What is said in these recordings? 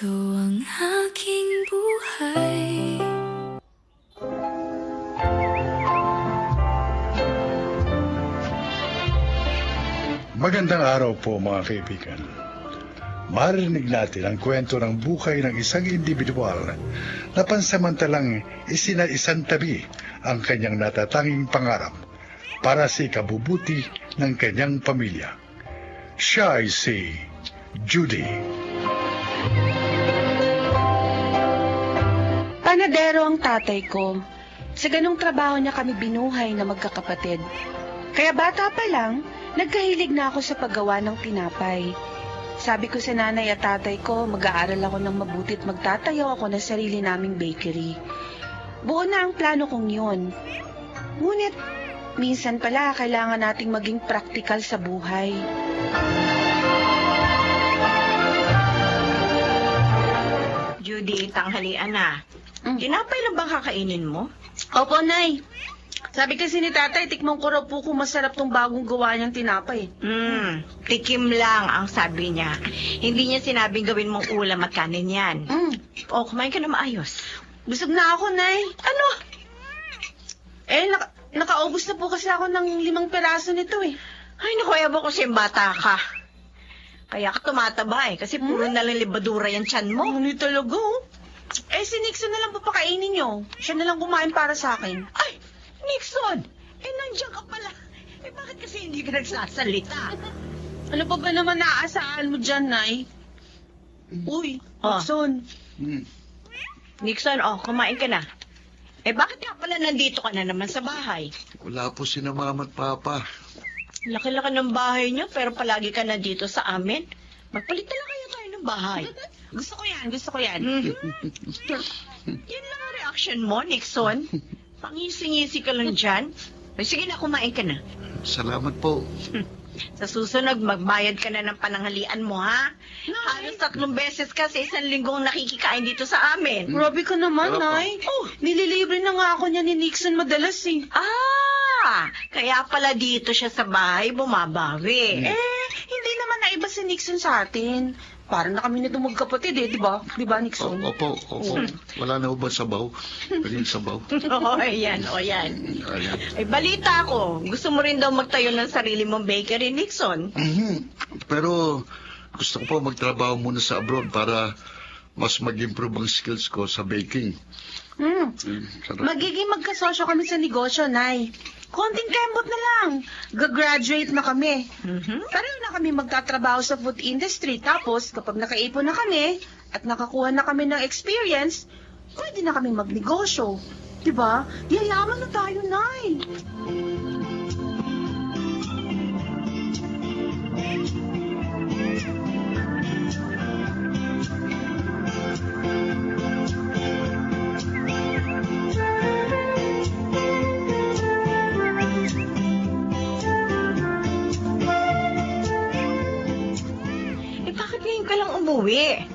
Ito ang aking buhay. Magandang araw po mga kaibigan. Marinig natin ang kwento ng buhay ng isang individual na pansamantalang isinaisantabi ang kanyang natatanging pangarap para sa ikabubuti ng kanyang pamilya. Siya ay si Judy. Panadero ang tatay ko. Sa ganong trabaho niya kami binuhay na magkakapatid. Kaya bata pa lang, nagkahilig na ako sa paggawa ng tinapay. Sabi ko sa nanay at tatay ko, mag-aaral ako ng mabuti at magtatayo ako ng sarili naming bakery. Buo na ang plano kong yun. Ngunit, minsan pala kailangan nating maging praktikal sa buhay. Judy, tanghalian na. Tinapay lang bang kakainin mo? Opo, Nay. Sabi kasi ni tatay, tikman ko raw po kung masarap tong bagong gawa niyang tinapay. Tikim lang ang sabi niya. Hindi niya sinabing gawin mong ulam at kanin yan. O, kumain ka na maayos. Busog na ako, Nay. Ano? Nakaubos na po kasi ako ng 5 peraso nito eh. Ay, naku, ewan ko siyang bata ka. Kaya ka tumataba eh, kasi puro na lang libadura yung tiyan mo. Ano talaga? Si Nixon na lang papakainin niyo. Siya na lang kumain para sa akin. Ay, Nixon! Nandiyan ka pala. Bakit kasi hindi ka nagsasalita? Ano pa ba naman naaasahan mo dyan, Nay? Uy, Nixon. Nixon, kumain ka na. Bakit nga pala nandito ka na naman sa bahay? Wala po si na mama at papa. Laki-laki ng bahay niyo, pero palagi ka nandito sa amin. Magpalit na lang kayo tayo ng bahay. Gusto ko yan. Yan lang ang reaction mo, Nixon. Pangisi-ngisi ka lang dyan. Sige na, kumain ka na. Salamat po. Sa susunod, magbayad ka na ng pananghalian mo, ha? Halos 3 beses ka sa 1 linggong nakikikain dito sa amin. Grabe ka naman, Wala pa. Nay. Nililibre na nga ako niya ni Nixon madalas eh. Kaya pala dito siya sa bahay bumabawi. Hindi naman naiba si Nixon sa atin. Parang na kami nito magkapatid eh, di ba? Di ba, Nixon? Opo. Wala na ho ba sabaw? Pwede sabaw. Ayan. Ayan. Ay, balita ko. Gusto mo rin daw magtayo ng sarili mong bakery, Nixon. Pero gusto ko po magtrabaho muna sa abroad para mas mag-improve ang skills ko sa baking. Sarap. Magiging magkasosyo kami sa negosyo, Nay. Konting kembot na lang. Gagraduate na kami. Pareho na kami magtatrabaho sa food industry. Tapos, kapag nakaipon na kami at nakakuha na kami ng experience, pwede na kami magnegosyo. Diba? Yayaman na tayo, Nay. Bakit ngayon ka lang umuwi?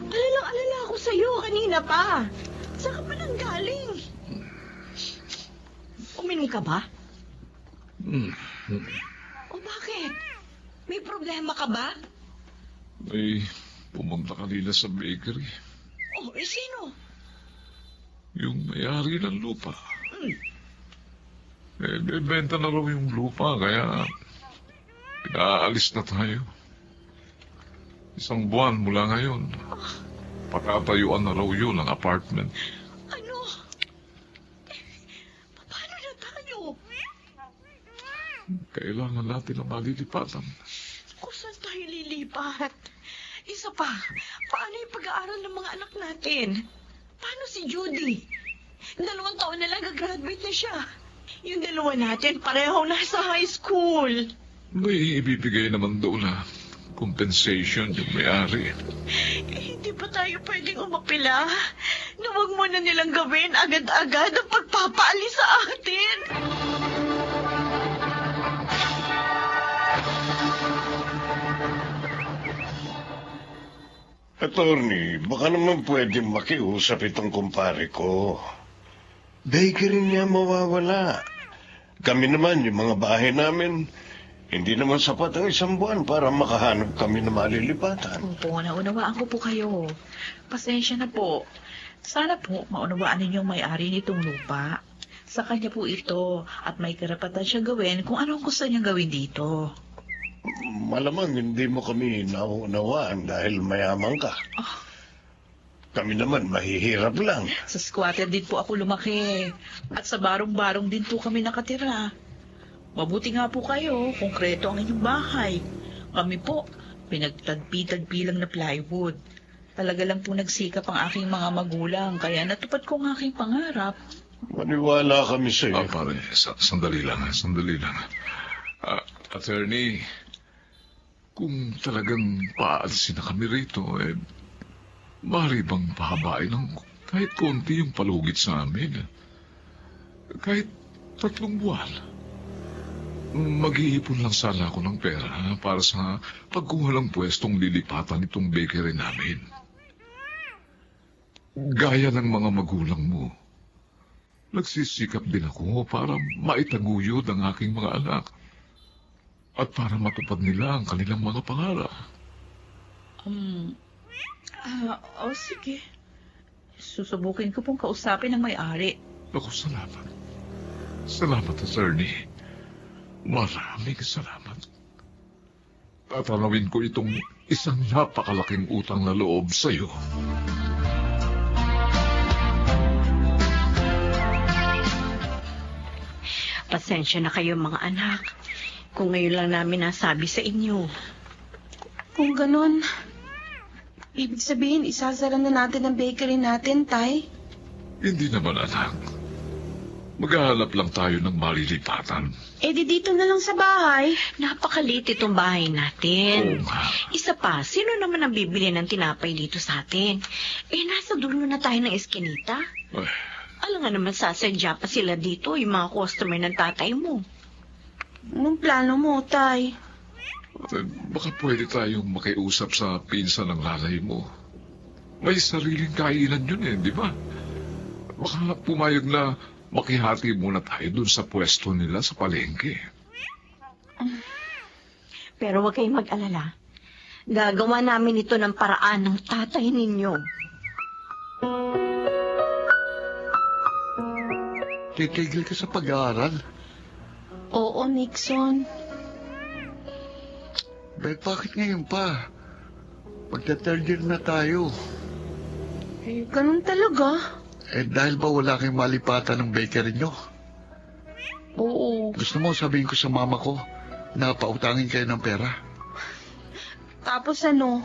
Alala ako sa'yo kanina pa. Saan ka pa nang galing? Uminom ka ba? O bakit? May problema ka ba? Ay, pumunta kanina sa bakery. Sino? Yung may-ari ng lupa. Bebenta na raw yung lupa, kaya pinaalis na tayo. 1 buwan mula ngayon. Patatayuan na raw yun ang apartment. Ano? Paano na tayo? Kailangan natin ang malilipatan. Kung saan tayo lilipat? Isa pa, paano yung pag-aaral ng mga anak natin? Paano si Judy? 2 taon na lang gagraduate na siya. Yung 2 natin, parehong nasa high school. May ibibigay naman doon na compensation yung may-ari. Hindi pa tayo pwedeng umapila? Na huwag mo na nilang gawin agad-agad ang pagpapaalis sa atin. Attorney, baka naman pwede makiusap itong kumpare ko. Bakery niya mawawala. Kami naman, yung mga bahay namin, Hindi naman sapat ang 1 buwan para makahanap kami ng malilipatan. Opo, naunawaan ko po kayo. Pasensya na po. Sana po maunawaan ninyong may-ari nitong lupa. Sa kanya po ito at may karapatan siya gawin kung anong gusto niyang gawin dito. Malamang hindi mo kami naunawaan dahil mayaman ka. Kami naman mahihirap lang. Sa squatter din po ako lumaki. At sa barong-barong din po kami nakatira. Mabuti nga po kayo, konkreto ang inyong bahay. Kami po, pinagtagpi-tagpi lang na plywood. Talaga lang po nagsikap ang aking mga magulang, kaya natupad ko ang aking pangarap. Maniwala kami sa iyo. Pare, sandali lang. Attorney, kung talagang paalisin na kami rito, maaari bang pahabain ng kahit konti yung palugit sa amin? Kahit 3 buwan. Mag-iipon lang sana ako ng pera para sa pagkuha ng pwestong lilipatan itong bakery namin. Gaya ng mga magulang mo, nagsisikap din ako para maitaguyod ang aking mga anak at para matupad nila ang kanilang mga pangarap. Sige. Susubukin ko pong kausapin ng may-ari. Ako, salamat. Salamat, attorney. Maraming salamat. Tatanawin ko itong isang napakalaking utang na loob sa iyo. Pasensya na kayo mga anak. Kung ngayon lang namin nasabi sa inyo. Kung ganun, ibig sabihin isasara na natin ang bakery natin, Tay? Hindi naman, anak. Maghahanap lang tayo ng malilipatan. Di dito na lang sa bahay. Napakaliit itong bahay natin. Oo nga. Isa pa, sino naman ang bibili ng tinapay dito sa atin? Nasa dulo na tayo ng eskinita. Ay, Alam nga naman sasadya pa sila dito, yung mga customer ng tatay mo. Anong plano mo, Tay? baka pwede tayong makiusap sa pinsan ng lalay mo. May sariling kainan yun di ba? Baka pumayag na makihati muna tayo dun sa pwesto nila sa palengke. Pero huwag kayong mag-alala. Gagawa namin ito ng paraan ng tatay ninyo. Titigil ka sa pag-aaral. Oo, Nixon. Bakit ngayon pa? Magta-third year na tayo. Ganun talaga. Dahil ba wala kayong malipatan ng bakery nyo? Oo. Gusto mo sabihin ko sa mama ko na pautangin kayo ng pera? Tapos ano?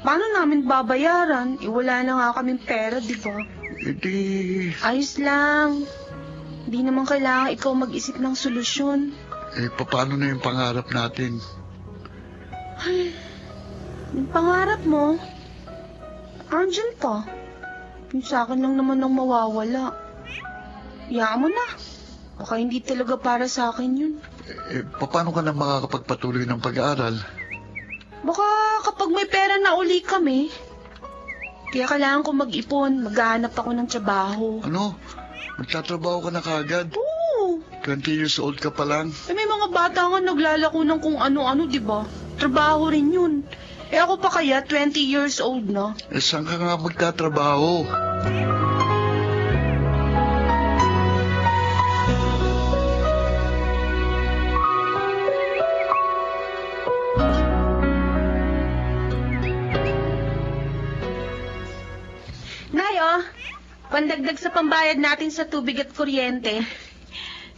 Paano namin babayaran? Wala na nga kaming pera, di ba? Ayos lang. Di naman kailangan ikaw mag-isip ng solusyon. Paano na yung pangarap natin? Yung pangarap mo, andyan pa. Yung sa akin lang naman ang mawawala. Hayaan mo na. Baka hindi talaga para sa akin yun. Paano ka na makakapagpatuloy ng pag-aaral? Baka kapag may pera na uli kami. Kaya kailangan ko mag-ipon. Maghahanap ako ng trabaho. Ano? Magtatrabaho ka na kaagad? Oo. 20 years old ka pa lang? May mga bata nga naglalako ng kung ano-ano, di ba? Trabaho rin yun. Ako pa kaya 20 years old na. Saan ka nga magtatrabaho? Nay, pandagdag sa pambayad natin sa tubig at kuryente.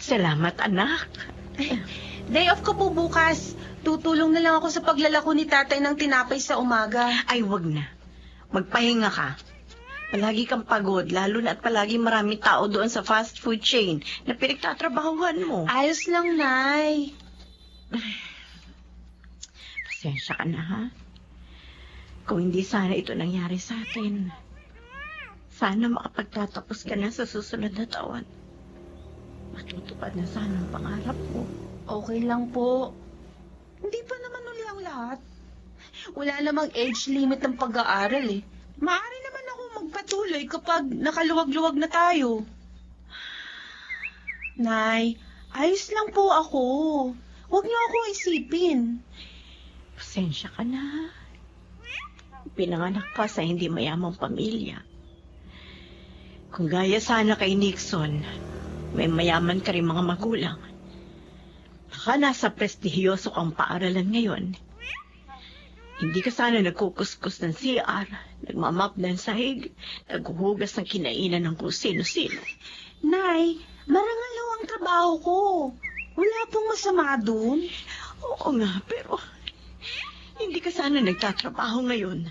Salamat, anak. Day off ko po bukas. Tutulong na lang ako sa paglalako ni tatay ng tinapay sa umaga. Ay, wag na. Magpahinga ka. Palagi kang pagod, lalo na at palagi maraming tao doon sa fast food chain na pinagtatrabahuhan mo. Ayos lang, Nay. Pasensya ka na, ha? Kung hindi sana ito nangyari sa atin, sana makapagtatapos ka na sa susunod na taon. Matutupad na sana ang pangarap mo. Okay lang po. Hindi pa naman uli ang lahat. Wala namang age limit ng pag-aaral Maaari naman ako magpatuloy kapag nakaluwag-luwag na tayo. Nay, ayos lang po ako. Huwag niyo akong isipin. Pasensya ka na. Pinanganak ka sa hindi mayamang pamilya. Kung gaya sana kay Nixon, may mayaman ka rin mga magulang. Baka nasa prestihiyoso kang paaralan ngayon. Hindi ka sana nagkukuskus ng CR, nagmamap ng sahig, naghuhugas ng kinainan ng kung sino-sino. Nay, marangal lang ang trabaho ko. Wala pong masama dun. Oo nga, pero hindi ka sana nagtatrabaho ngayon.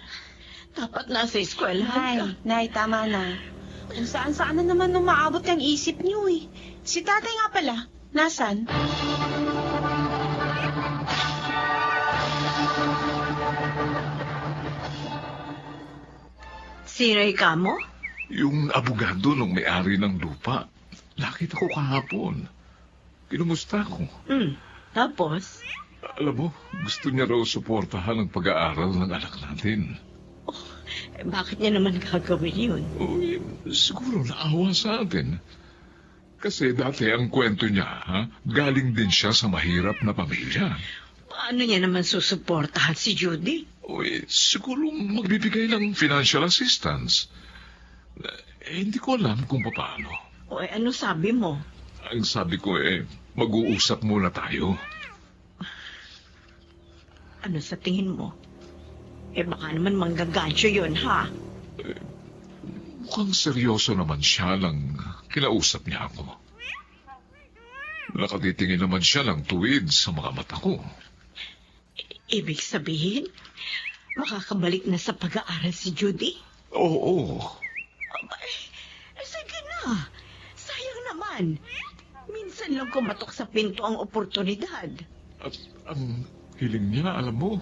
Dapat nasa eskwelahan ka. Nay, tama na. Kung saan-saan na naman umaabot ang isip niyo eh. Si tatay nga pala, nasan? Si Ray Camo? Yung abogado nung may-ari ng lupa. Nakita ko kahapon. Kinumusta ko. Tapos? Alam mo, gusto niya raw suportahan ang pag-aaral ng anak natin. Bakit niya naman gagawin yun? Uy, siguro naawa sa atin. Kasi dati ang kwento niya, galing din siya sa mahirap na pamilya. Paano niya naman susuportahan si Judy? Uy, siguro magbibigay ng financial assistance. Hindi ko alam kung paano. Ano sabi mo? Ang sabi ko mag-uusap muna tayo. Ano sa tingin mo? Baka naman manggagancho yun, ha? Mukhang seryoso naman siya lang kinausap niya ako. Nakatitingin naman siya ng tuwid sa mga mata ko. Ibig sabihin, makakabalik na sa pag-aaral si Judy? Oo. Sige na. Sayang naman. Minsan lang kumatok sa pinto ang oportunidad. At ang hiling niya, alam mo,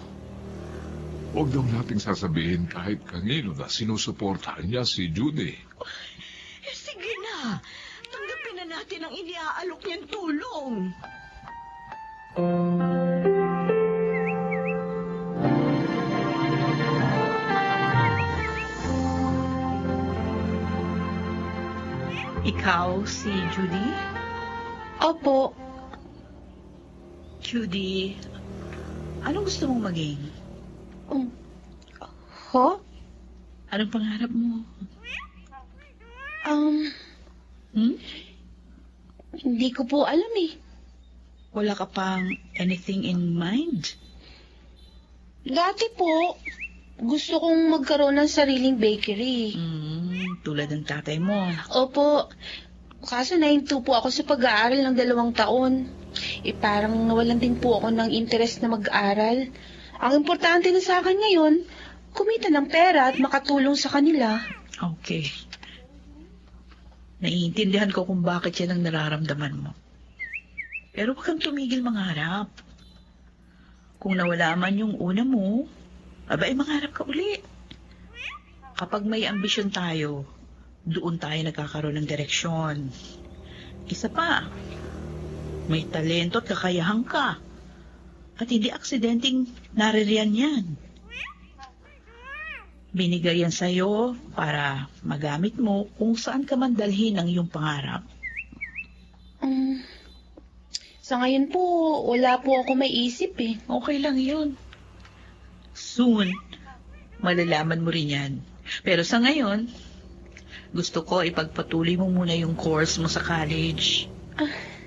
huwag daw nating sasabihin kahit kanino na sinusuportahan niya si Judy. Sige na. Tanggapin na natin ang iniaalok niyang tulong. Ikaw, si Judy? Opo. Judy, anong gusto mong maging? Ho? Anong pangarap mo? Hindi ko po alam eh. Wala ka pang anything in mind? Dati po, gusto kong magkaroon ng sariling bakery. Tulad ng tatay mo. Opo. Kaso nahinto po ako sa pag-aaral ng 2 taon. Parang nawalan din po ako ng interest na mag-aaral. Ang importante na sa akin ngayon, kumita ng pera at makatulong sa kanila. Okay. Naiintindihan ko kung bakit yan ang nararamdaman mo. Pero huwag kang tumigil mangarap. Kung nawala man yung una mo, mangarap ka uli. Kapag may ambisyon tayo, doon tayo nagkakaroon ng direksyon. Isa pa, may talento at kakayahan ka. At hindi aksidenteng naririyan yan. Binigay yan sa'yo para magamit mo kung saan ka man dalhin ang iyong pangarap. Sa ngayon po, wala po ako maiisip eh. Okay lang yun. Soon, malalaman mo rin yan. Pero sa ngayon, gusto ko ipagpatuloy mo muna yung course mo sa college.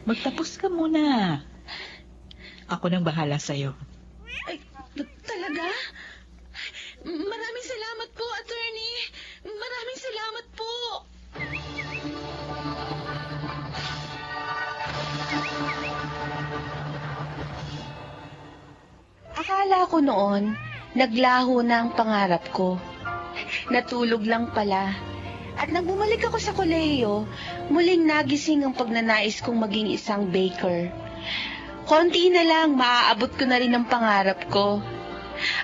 Magtapos ka muna. Ako nang bahala sa'yo. Ay, talaga? Maraming salamat po, attorney. Maraming salamat po. Akala ko noon, naglaho na ang pangarap ko. Natulog lang pala. At nang bumalik ako sa kolehiyo, muling nagising ang pagnanais kong maging isang baker. Konti na lang, maaabot ko na rin ang pangarap ko.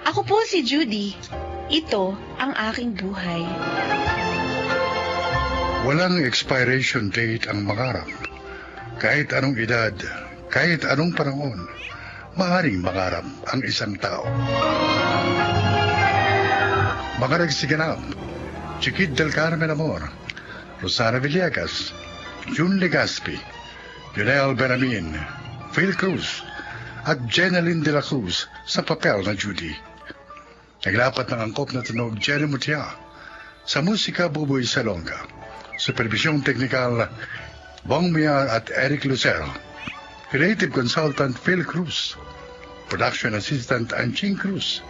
Ako po si Judy. Ito ang aking buhay. Walang expiration date ang mangarap. Kahit anong edad, kahit anong panahon, maaaring mangarap ang isang tao. Mga nagsiganap, Chiquit del Carmen Amor, Rosana Villegas, June Legaspi, Lionel Beramin, Phil Cruz, at Jeneline de la Cruz sa papel na Judy. Naglapat ng angkop na tunog Jenny Mutia. Sa musika, Buboy Salonga. Supervisyong teknikal, Bong Mia at Eric Lucero. Creative consultant, Phil Cruz. Production assistant, Anching Cruz.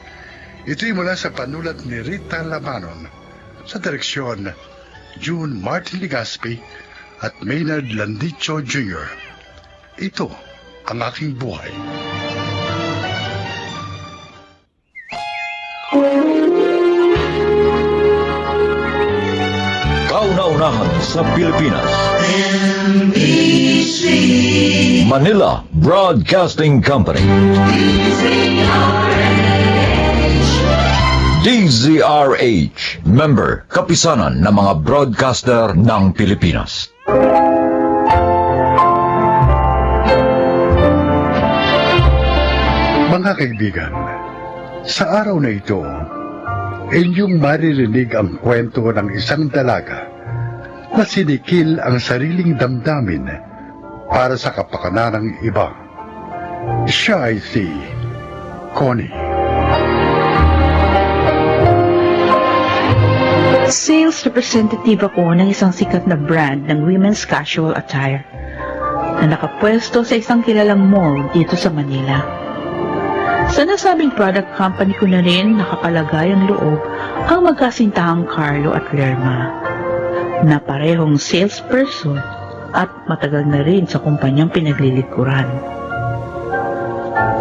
Ito'y mula sa panulat ni Rita Lamanon. Sa direksyon, June Martin Ligaspi at Maynard Landicho Jr. Ito ang aking buhay. Kauna-unahan sa Pilipinas. Manila Broadcasting Company. DZRH, member, kapisanan ng mga broadcaster ng Pilipinas. Mga kaibigan, sa araw na ito, inyong maririnig ang kwento ng isang dalaga na sinikil ang sariling damdamin para sa kapakanan ng iba. Siya ay si Connie. Sales representative ako ng isang sikat na brand ng women's casual attire na nakapwesto sa isang kilalang mall dito sa Manila. Sa nasabing product company ko na rin nakakalagay ang loob ang magkasintahang Carlo at Lerma na parehong salesperson at matagal na rin sa kumpanyang pinaglilikuran.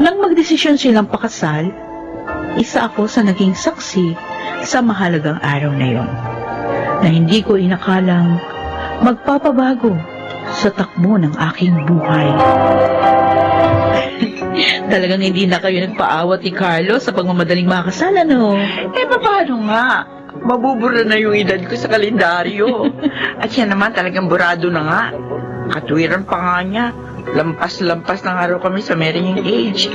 Nang magdesisyon silang pakasal, isa ako sa naging saksi sa mahalagang araw na yon, na hindi ko inakalang magpapabago sa takbo ng aking buhay. Talagang hindi na kayo nagpaawat ni Carlo sa pagmamadaling makasal, ano? Paano nga? Mabubura na yung edad ko sa kalendaryo. At siya naman talagang burado na nga. Katwiran pa nga niya. Lampas-lampas na araw kami sa marrying age.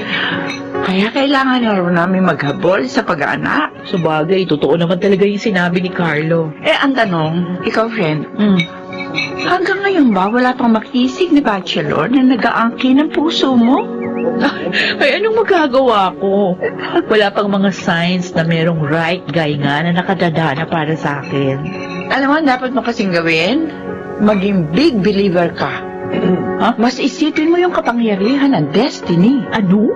Kaya kailangan na namin maghabol sa pag-aanak. Sabagay, totoo naman talaga yung sinabi ni Carlo. Ang tanong, ikaw friend, hanggang ngayon ba wala pang makisig na bachelor na nag-aangkin ng puso mo? Ay, anong magagawa ko? Wala pang mga signs na merong right guy nga na nakadadana para sa akin. Alam mo, dapat mo kasing gawin, maging big believer ka. Mas isipin mo yung kapangyarihan ng destiny. Ano?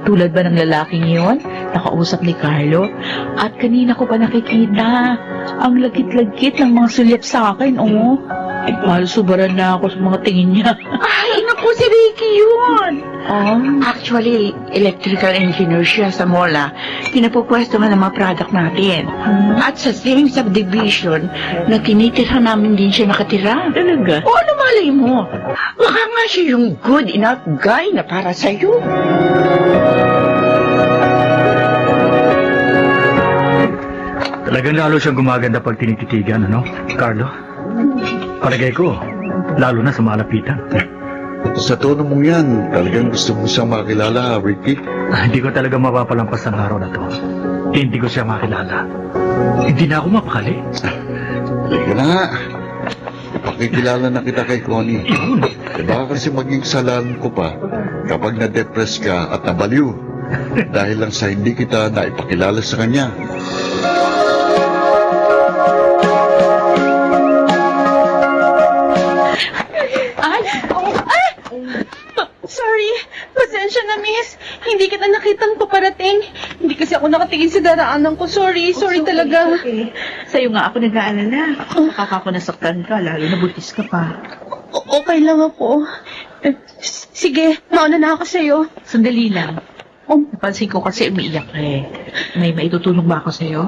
Tulad ba ng lalaking yun? Nakausap ni Carlo? At kanina ko pa nakikita ang lagkit-lagkit ng mga sulyap sa akin, oh. Ay, malusubaran na ako sa mga tingin niya. Ay, naku, si Ricky yun! Actually, electrical engineer siya sa mola. Pinapupwesto nga ng mga product natin. At sa same subdivision, na tinitirhan namin din siya nakatira. Talaga? O, ano malay mo? Baka nga siya yung good enough guy na para sa'yo. Talagang lalo siyang gumaganda pag tinititigan, ano, Carlo? Palagay ko, lalo na sa malapitan. Sa tono mong yan, talagang gusto mo siyang makilala, Ricky. Hindi ko talaga mapapalampas ang araw na to. Hindi ko siya makilala. Hindi na ako mapakali. Halika na nga. Pakikilala na kita kay Connie. Baka kasi maging salan ko pa kapag na-depress ka at nabaliw. Dahil lang sa hindi kita naipakilala sa kanya. Sorry, pasensya na, miss. Hindi kita nakitang paparating. Hindi kasi ako nakatingin sa daraanan ko. Sorry talaga. Okay. Sa'yo nga ako nag-aalala. Nakaka ako nasaktan ka, lalo na buntis ka pa. Okay lang ako. Sige, mauna na ako sa'yo. Sandali lang. Napansin ko kasi umiiyak ka eh. May maitutulong ba ako sa'yo?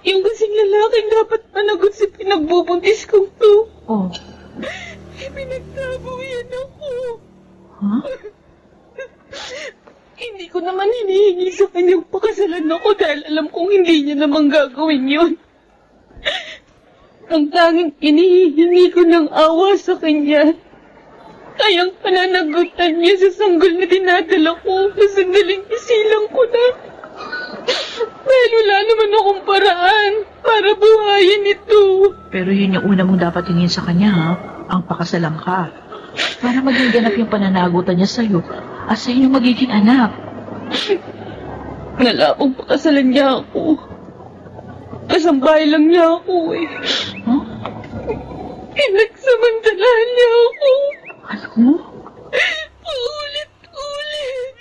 Yung kasing lalaking dapat managot sa pinagbubuntis kong to. Oh. Pinagtabo yan ako. Huh? Hindi ko naman hinihingi sa kanyang pakasalan ako dahil alam kong hindi niya naman gagawin yun. Ang tanging inihihingi ko ng awa sa kanya ay ang pananagutan niya sa sanggol na dinadala ko na sandaling isilang ko na. Dahil wala naman akong paraan para buhayin ito. Pero yun yung una mong dapat tingin sa kanya, ha? Ang pakasalan ka. Para maging ganap yung pananagutan niya sa'yo at sa inyong magiging anak. Wala akong pakasalan niya ako. Kasambahay lang niya ako eh. Huh? Pinagsamantalahan niya ako. Ano? Ulit-ulit.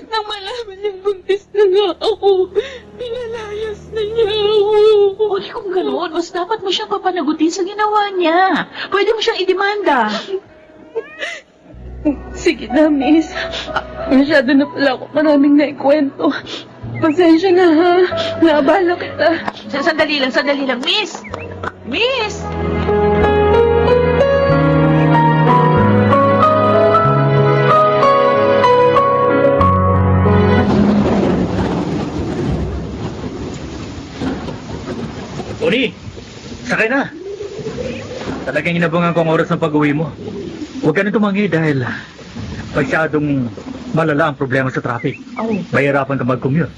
Nang malaman niyang buntis na nga ako, pinalayas na niya ako. O di kung gano'n, mas dapat mo siyang papanagutin sa ginawa niya. Pwede mo siyang idemanda. Sige na, miss. Masyado na pala ako maraming naikwento. Pasensya na, ha? Naabala kita. Sandali lang. Miss! Miss! Tony, sakay na. Talagang inabangan ko ang oras ng pag-uwi mo. Huwag ka na tumangi dahil masyadong malala ang problema sa traffic. Oh. Mahirapan ka mag-commute.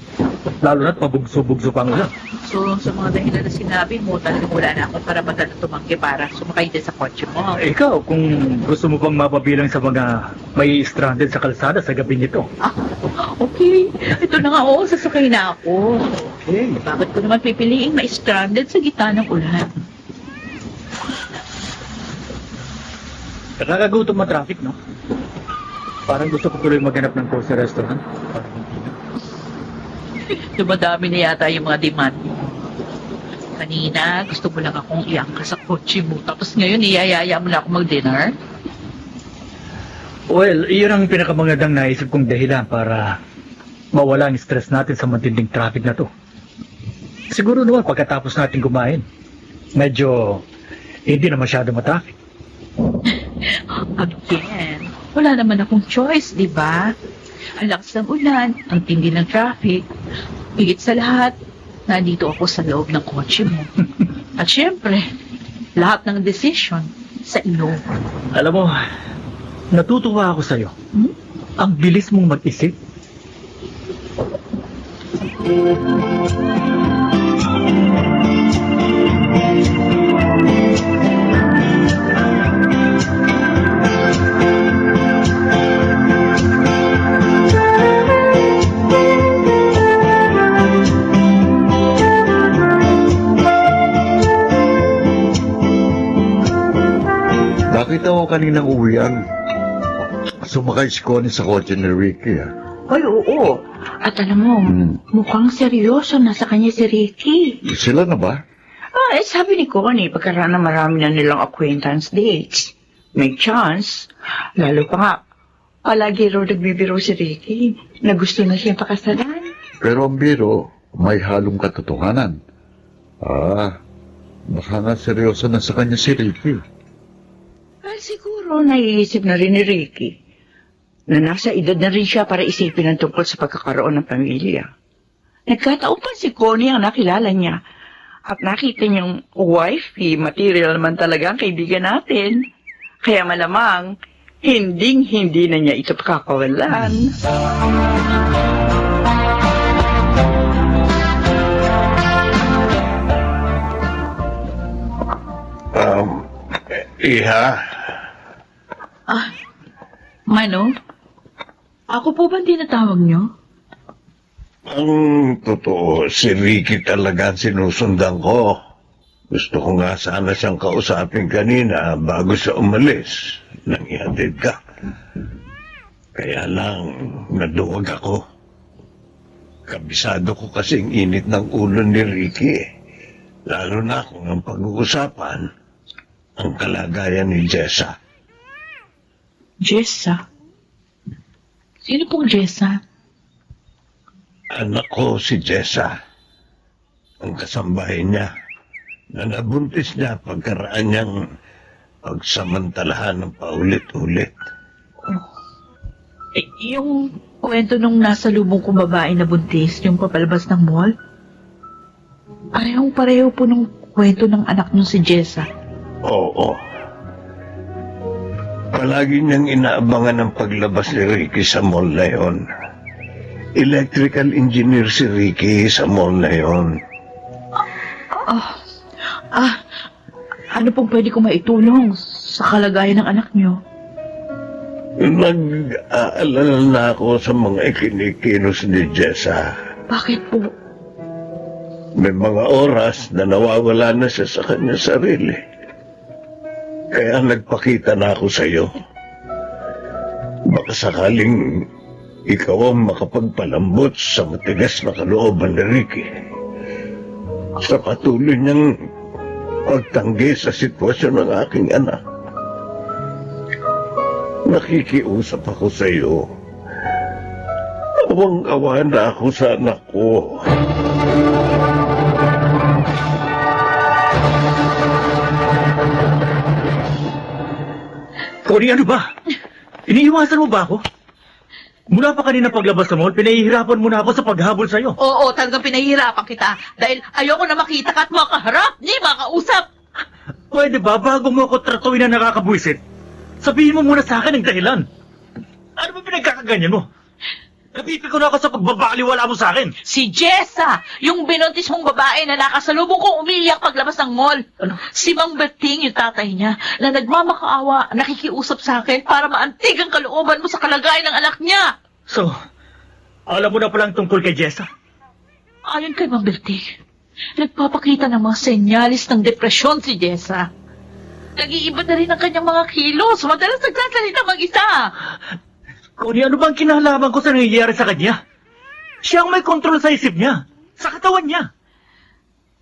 Lalo na't pabugso-bugso pa ang ulan. So, sa mga dahilan na sinabi mo, talagang wala na akong karapatan na tumanggi para sumakay din sa kotse mo. Ikaw, kung gusto mo pang mapabilang sa mga may stranded sa kalsada sa gabi nito. Okay. Ito na nga, sasakay na ako. Okay. Bakit ko naman pipiliing ma-stranded sa gitna ng ulan? Nakakagutom ang traffic, no? Parang gusto ko tuloy maghanap ng cozy restaurant. Dumadami na yata yung mga demand mo. Kanina, gusto mo lang akong iangka sa kotse mo. Tapos ngayon, iyayaya mo na ako mag-dinner? Well, iyon ang pinakamagandang naisip kong dahilan para mawala ang stress natin sa matinding traffic na to. Siguro naman pagkatapos natin kumain, medyo hindi na masyado matraffic. Again, wala naman akong choice, di ba? Ang lakas ng ulan, ang tindi ng traffic. Higit sa lahat, nandito ako sa loob ng kotse mo. At syempre, lahat ng decision sa iyo. Alam mo, natutuwa ako sa'yo. Ang bilis mong mag-isip. Nakita ko kaninang uwian. Sumakay si Connie sa kotse ni Ricky, ah. Ay, oo. At alam mo, mukhang seryoso na sa kanya si Ricky. Sila na ba? Sabi ni Connie, pagkaraan na marami na nilang acquaintance dates. May chance. Lalo pa nga, palagi raw nagbibiro si Ricky na gusto na siyang pakasalan. Pero ang biro, may halong katotohanan. Baka nga seryoso na sa kanya si Ricky. Siguro naiisip na rin ni Ricky na nasa edad na rin siya para isipin ang tungkol sa pagkakaroon ng pamilya. Nagkataon pa si Connie ang nakilala niya at nakita niyang wifey material naman talaga ang kaibigan natin. Kaya malamang, hinding-hindi na niya ito pakakawalan. Iha? Mano? Ako po ba tinatawag niyo? Ang totoo, si Ricky talaga sinusundan ko. Gusto ko nga sana siyang kausapin kanina bago siya umalis. Nang ihatid ka. Kaya lang, naduwag ako. Kabisado ko kasing init ng ulo ni Ricky. Lalo na kung ang pag-uusapan, ang kalagayan ni Jessa. Jessa? Sino pong Jessa? Anak ko si Jessa. Ang kasambahay niya na nabuntis niya pagkaraan niyang pagsamantalahan ng paulit-ulit. Yung kwento nung nasa lubong kong babae na buntis, yung papalabas ng mall? Parehong-pareho po nung kwento ng anak nung si Jessa. Oo. Palagi niyang inaabangan ang paglabas ni Ricky sa mall na yun. Electrical engineer si Ricky sa mall na yon. Ano pong pwede kong maitulong sa kalagayan ng anak niyo? Nag-aalala na ako sa mga ikinikilos ni Jessa. Bakit po? May mga oras na nawawala na siya sa kanya sarili. Kaya nagpakita na ako sa iyo. Baka sakaling ikaw ang makapagpalambot sa matigas na kalooban ni Ricky. Sa patuloy niyang pagtanggi sa sitwasyon ng aking anak. Nakikiusap ako sa iyo. Awang-awa na ako sa anak ko. Connie, ano ba? Iniiwasan mo ba ako? Mula pa kanina paglabas sa mall, pinahihirapan mo na ako sa paghabol sa'yo. Oo, talagang pinahihirapan kita dahil ayoko na makita ka at makaharap, di makausap. Pwede ba, bago mo ako tratuin na nakakabwisit, sabihin mo muna sa akin ang dahilan. Ano ba pinagkakaganyan mo? Napipiko na ako sa pagbabaliwala mo sa akin. Si Jessa, yung binuntis mong babae na nakasalubong kong umiiyak paglabas ng mall. Ano? Si Mang Berting, yung tatay niya, na nagmamakaawa, nakikiusap sa akin para maantig ang kalooban mo sa kalagayan ng anak niya. So, alam mo na palang tungkol kay Jessa? Ayon kay Mang Berting, nagpapakita ng mga senyalis ng depresyon si Jessa. Nag-iiba na rin ang kanyang mga kilos. Madalas nagsasalita mag-isa. Connie, ano bang kinahalaman ko sa nangyayari sa kanya? Siya ang may kontrol sa isip niya, sa katawan niya.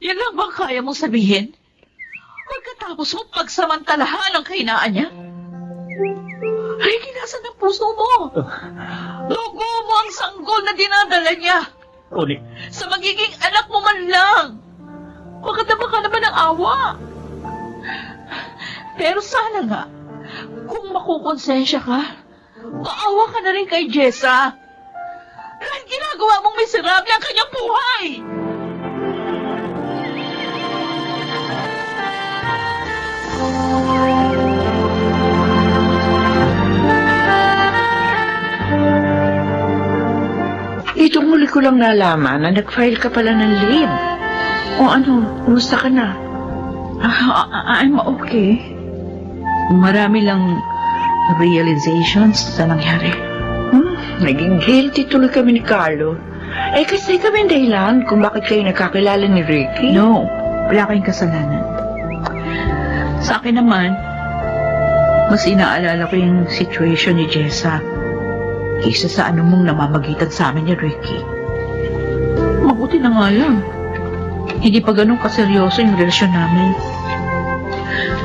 Yan lang bang kaya mong sabihin? Pagkatapos mo pagsamantalahan ang kahinaan niya? Ay, kinasan ang puso mo. Logo mo ang sanggol na dinadala niya. Connie. Sa magiging anak mo man lang. Makataba ka naman ng awa. Pero sana nga, kung makukonsensya ka, maawa ka na rin kay Jessa. Dahil ginagawa mong miserable ang kanyang buhay. Itong muli ko lang nalaman na nag-file ka pala ng leave. O ano, kumusta ka na? I'm okay. Marami lang realizations sa nangyari. Naging guilty tuloy kami ni Carlo. Eh kasi kami ang dahilan kung bakit kayo nakakilala ni Ricky. No, wala kayong kasalanan. Sa akin naman, mas inaalala ko yung situation ni Jessa kaysa sa anumang namamagitan sa amin ni Ricky. Mabuti na nga lang. Hindi pa ganun kaseryoso yung relasyon namin.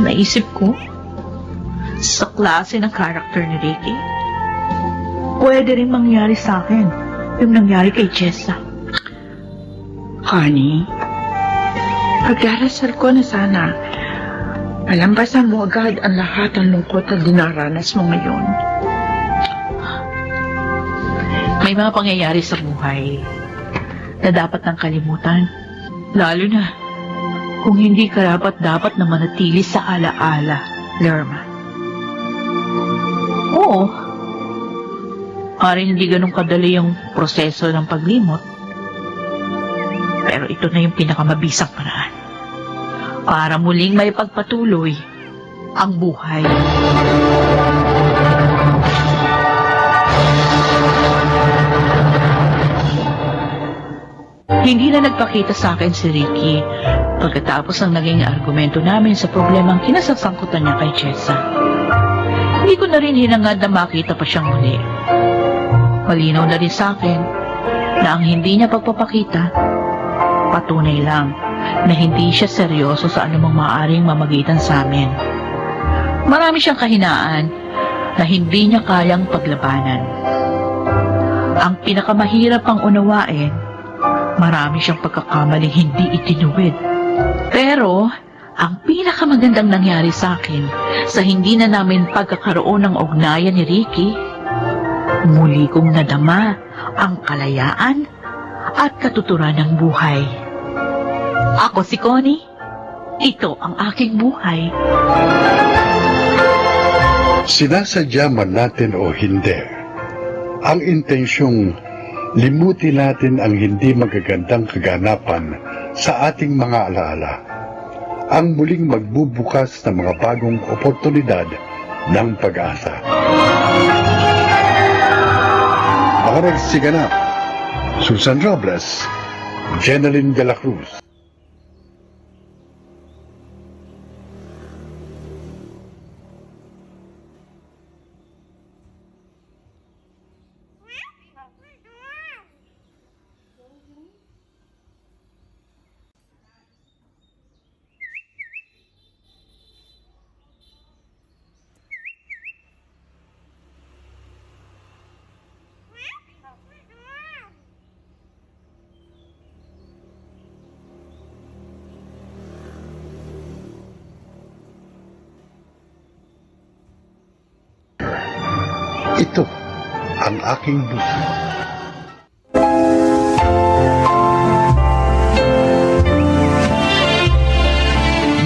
Naisip ko, sa klase ng character ni Ricky, pwede rin mangyari sa akin yung nangyari kay Jessa. Honey, pagdarasal ko na sana malampasan mo agad ang lahat ng lungkot na dinaranas mo ngayon. May mga pangyayari sa buhay na dapat nang kalimutan. Lalo na kung hindi karapat-dapat na manatili sa alaala, Lerma. Oo, maaaring hindi ganun kadali yung proseso ng paglimot. Pero ito na yung pinakamabisang paraan para muling may pagpatuloy ang buhay. Hindi na nagpakita sa akin si Ricky pagkatapos ng naging argumento namin sa problemang kinasasangkutan niya kay Jessa. Hindi ko na rin hinangad na makita pa siyang muli. Malinaw na rin sa akin na ang hindi niya pagpapakita, patunay lang na hindi siya seryoso sa anumang maaaring mamagitan sa amin. Marami siyang kahinaan na hindi niya kayang paglabanan. Ang pinakamahirap pang unawain, marami siyang pagkakamaling hindi itinuwid. Pero, ang pinakamagandang nangyari sa akin sa hindi na namin pagkakaroon ng ugnayan ni Ricky, muli kong nadama ang kalayaan at katuturan ng buhay. Ako si Connie. Ito ang aking buhay. Sinasadya man natin o hindi, ang intensyong limutin natin ang hindi magagandang kaganapan sa ating mga alaala. Ang muling magbubukas ng mga bagong oportunidad ng pag-asa. Mga nagsiganap, Susan Robles, Jeneline de la Cruz. Ito ang aking buhay.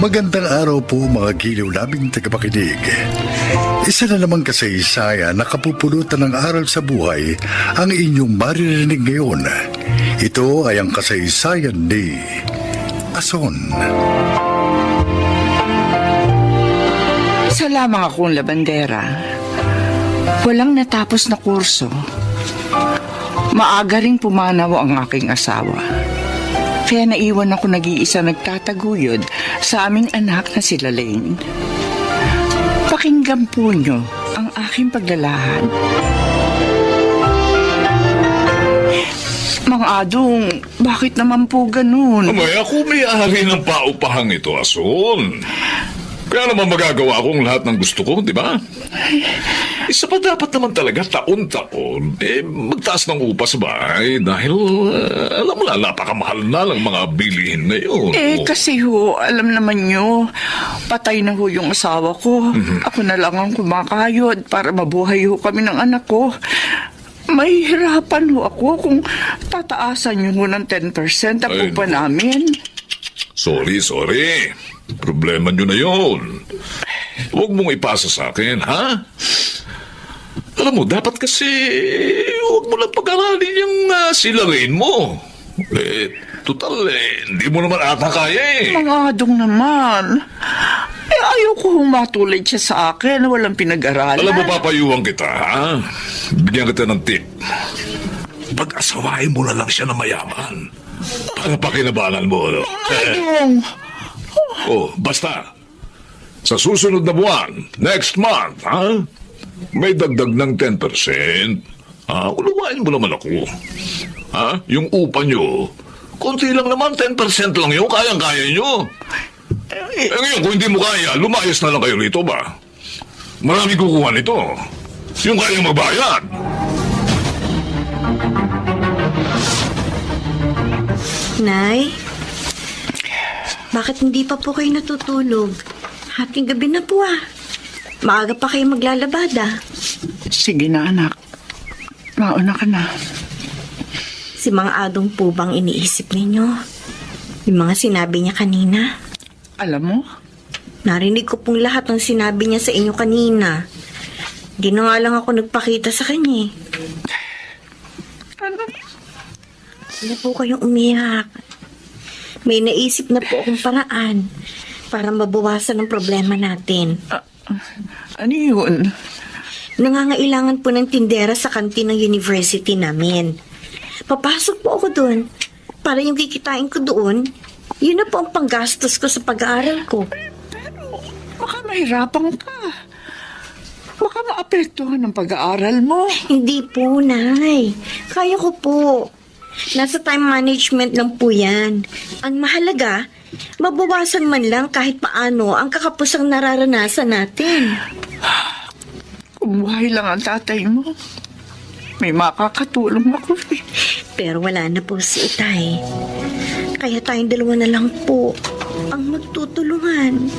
Magandang araw po mga giliw naming tagapakinig. Isa na namang kasaysayan na kapupulutan ng aral sa buhay ang inyong maririnig ngayon. Ito ay ang kasaysayan ni Ason. Isa lamang akong labandera. Walang natapos na kurso. Maaga ring pumanaw ang aking asawa. Kaya naiwan ako nag-iisa nagtataguyod sa aming anak na si Lalaine. Pakinggan po nyo ang aking paglalahad. Mang Adong, bakit naman po ganun? Amay, ako may-ari ng paupahang ito, Ason. Kaya naman magagawa akong lahat ng gusto ko, di ba? Isa pa dapat naman talaga taon-taon, magtaas ng upa sa bahay dahil, alam mo na, napakamahal na lang mga bilihin ngayon. Kasi alam naman nyo, patay na yung asawa ko. Ako na lang ang kumakayod para mabuhay kami ng anak ko. May hirapan ako kung tataasan nyo ng 10% ang upa namin. Sorry. Problema nyo na yun. Huwag mong ipasa sa akin, ha? Alam mo, dapat kasi huwag mo lang pag-aralin yung silarin mo. Total, hindi mo naman ata kaya eh. Mga Adong naman. Ayoko matulad siya sa akin na walang pinag-aralan. Alam mo, papayuhan kita, ha? Bigyan kita ng tip. Pag-asawain mo na lang siya na mayaman. Para pakinabangan mo, ano? Adong! Basta. Sa susunod na buwan, next month, ha? May dagdag ng 10%. Uluwain mo naman ako. Yung upa nyo, konti lang naman, 10% lang yun, kayang-kaya nyo. Ngayon, kung hindi mo kaya, lumayas na lang kayo rito ba? Marami kukuha nito. Yung kayang magbayad. Nay, bakit hindi pa po kayo natutulog? Hating gabi na po Maaga pa kayo maglalabada. Sige na, anak. Mauna ka na. Si Mang Adong po bang iniisip ninyo? Yung mga sinabi niya kanina? Alam mo? Narinig ko pong lahat ng sinabi niya sa inyo kanina. Di na nga lang ako nagpakita sa kanya. Ano? Hindi po kayong umiyak. May naisip na po akong paraan para mabawasan ang problema natin. Ano yun? Nangangailangan po ng tindera sa kantin ng university namin. Papasok po ako doon para yung kikitain ko doon, yun na po ang panggastos ko sa pag-aaral ko. Pero baka mahirapan ka. Baka maapektuhan ang pag-aaral mo. Hindi po, Nay. Kaya ko po. Nasa time management lang po yan. Ang mahalaga, mabawasan man lang kahit paano ang kakapusang nararanasan natin. Kung buhay lang ang tatay mo, may makakatulong ako. Pero wala na po si Itay. Kaya tayong dalawa na lang po ang magtutulungan.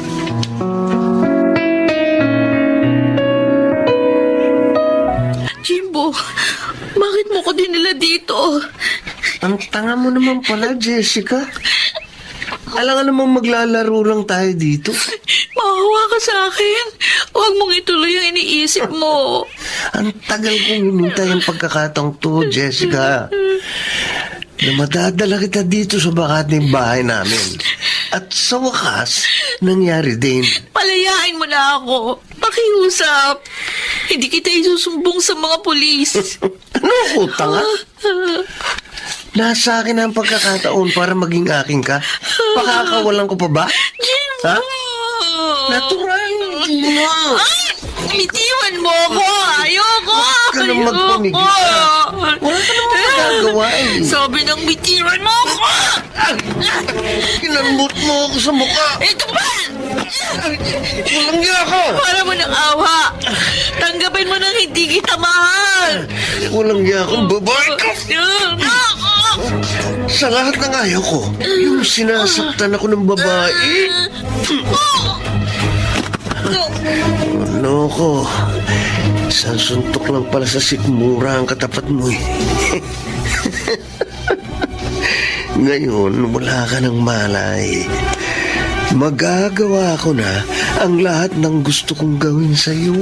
Jimbo, bakit mo ko dinala dito? Ang tanga mo naman pala, Jessica. Alam nga namang maglalaro lang tayo dito. Maawa ka sa akin. Huwag mong ituloy ang iniisip mo. Ang tagal kong hinintay ang pagkakataong to, Jessica. Na madadala kita dito sa bakating bahay namin. At sa wakas, nangyari din. Palayain mo na ako. Pakiusap. Hindi kita isusumbong sa mga pulis. Ano ko, tanga? Nasa akin ang pagkakataon para maging akin ka. Pakakawalan ko pa ba? Ha? Natural, hindi mo. Bitiwan mo ako. Ayoko. Huwag ka nang magpamigil ka. Wala ka naman magagawa eh. Sabi ng bitiwan mo ako. Kinambot mo ako sa mukha. Ito ba? Walang niya ako. Para mo ng awa. Tanggapin mo nang hindi kita mahal. Walang niya akong babae ka. Sa lahat ng ayaw ko, yung sinasaktan ako ng babae. Ano ko? Isang suntok lang pala sa sikmura ang katapat mo eh. Ngayon, wala ka ng malay. Magagawa ko na ang lahat ng gusto kong gawin sa'yo.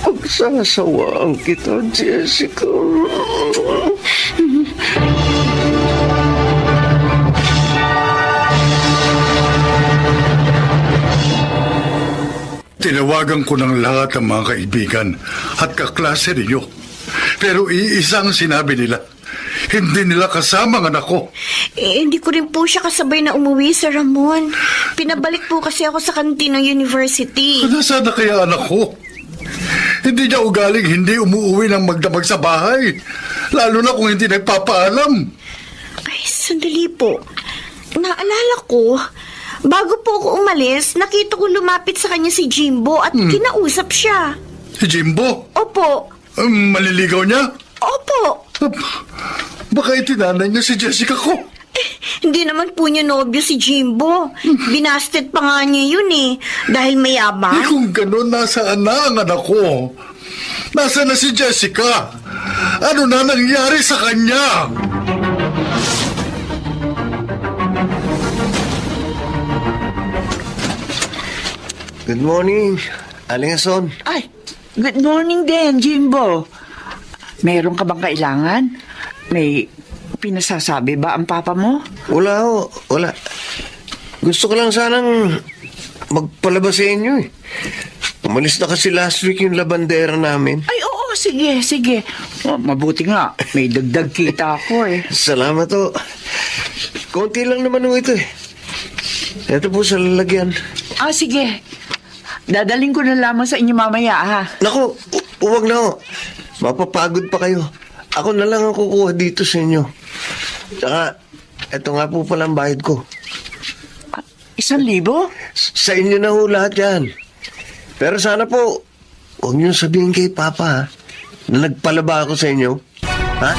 Pagsasawaan kita, Jessica. Tinawagan ko ng lahat ng mga kaibigan at kaklase ninyo. Pero iisang sinabi nila, hindi nila kasama ang anak ko. Hindi ko rin po siya kasabay na umuwi, Sir Ramon. Pinabalik po kasi ako sa kantin ng university. Nasaan na kaya anak ko? Hindi niya ugaling hindi umuwi ng magdamag sa bahay. Lalo na kung hindi nagpapaalam. Ay, sandali po. Naalala ko, bago po ako umalis, nakita ko lumapit sa kanya si Jimbo at kinausap siya. Si Jimbo? Opo. Maliligaw niya? Opo. Baka itinanay niya si Jessica ko. Hindi naman po niya nobyo si Jimbo. Binasted pa nga niya yun eh. Dahil mayabang. Kung ganun, nasaan na ang anak ko? Nasaan na si Jessica? Ano na nangyari sa kanya? Good morning, Aling Ason. Ay, good morning din, Jimbo. Meron ka bang kailangan? May pinasasabi ba ang papa mo? Wala ho, wala. Gusto ko lang sanang magpalabas sa inyo eh. Umalis na kasi last week yung labandera namin. Ay, oo, sige, sige. Oh, mabuti nga, may dagdag kita ako eh. Salamat ho. Konti lang naman ho ito eh. Ito po sa lalagyan. Ah, sige. Dadaling ko na lamang sa inyo mamaya, ha? Naku, huwag na ho. Mapapagod pa kayo. Ako na lang ang kukuha dito sa inyo. Tsaka, eto nga po pala ang bayad ko. 1,000? Sa inyo na ho lahat yan. Pero sana po, huwag niyo sabihin kay Papa ha, na nagpalaba ako sa inyo. Ha?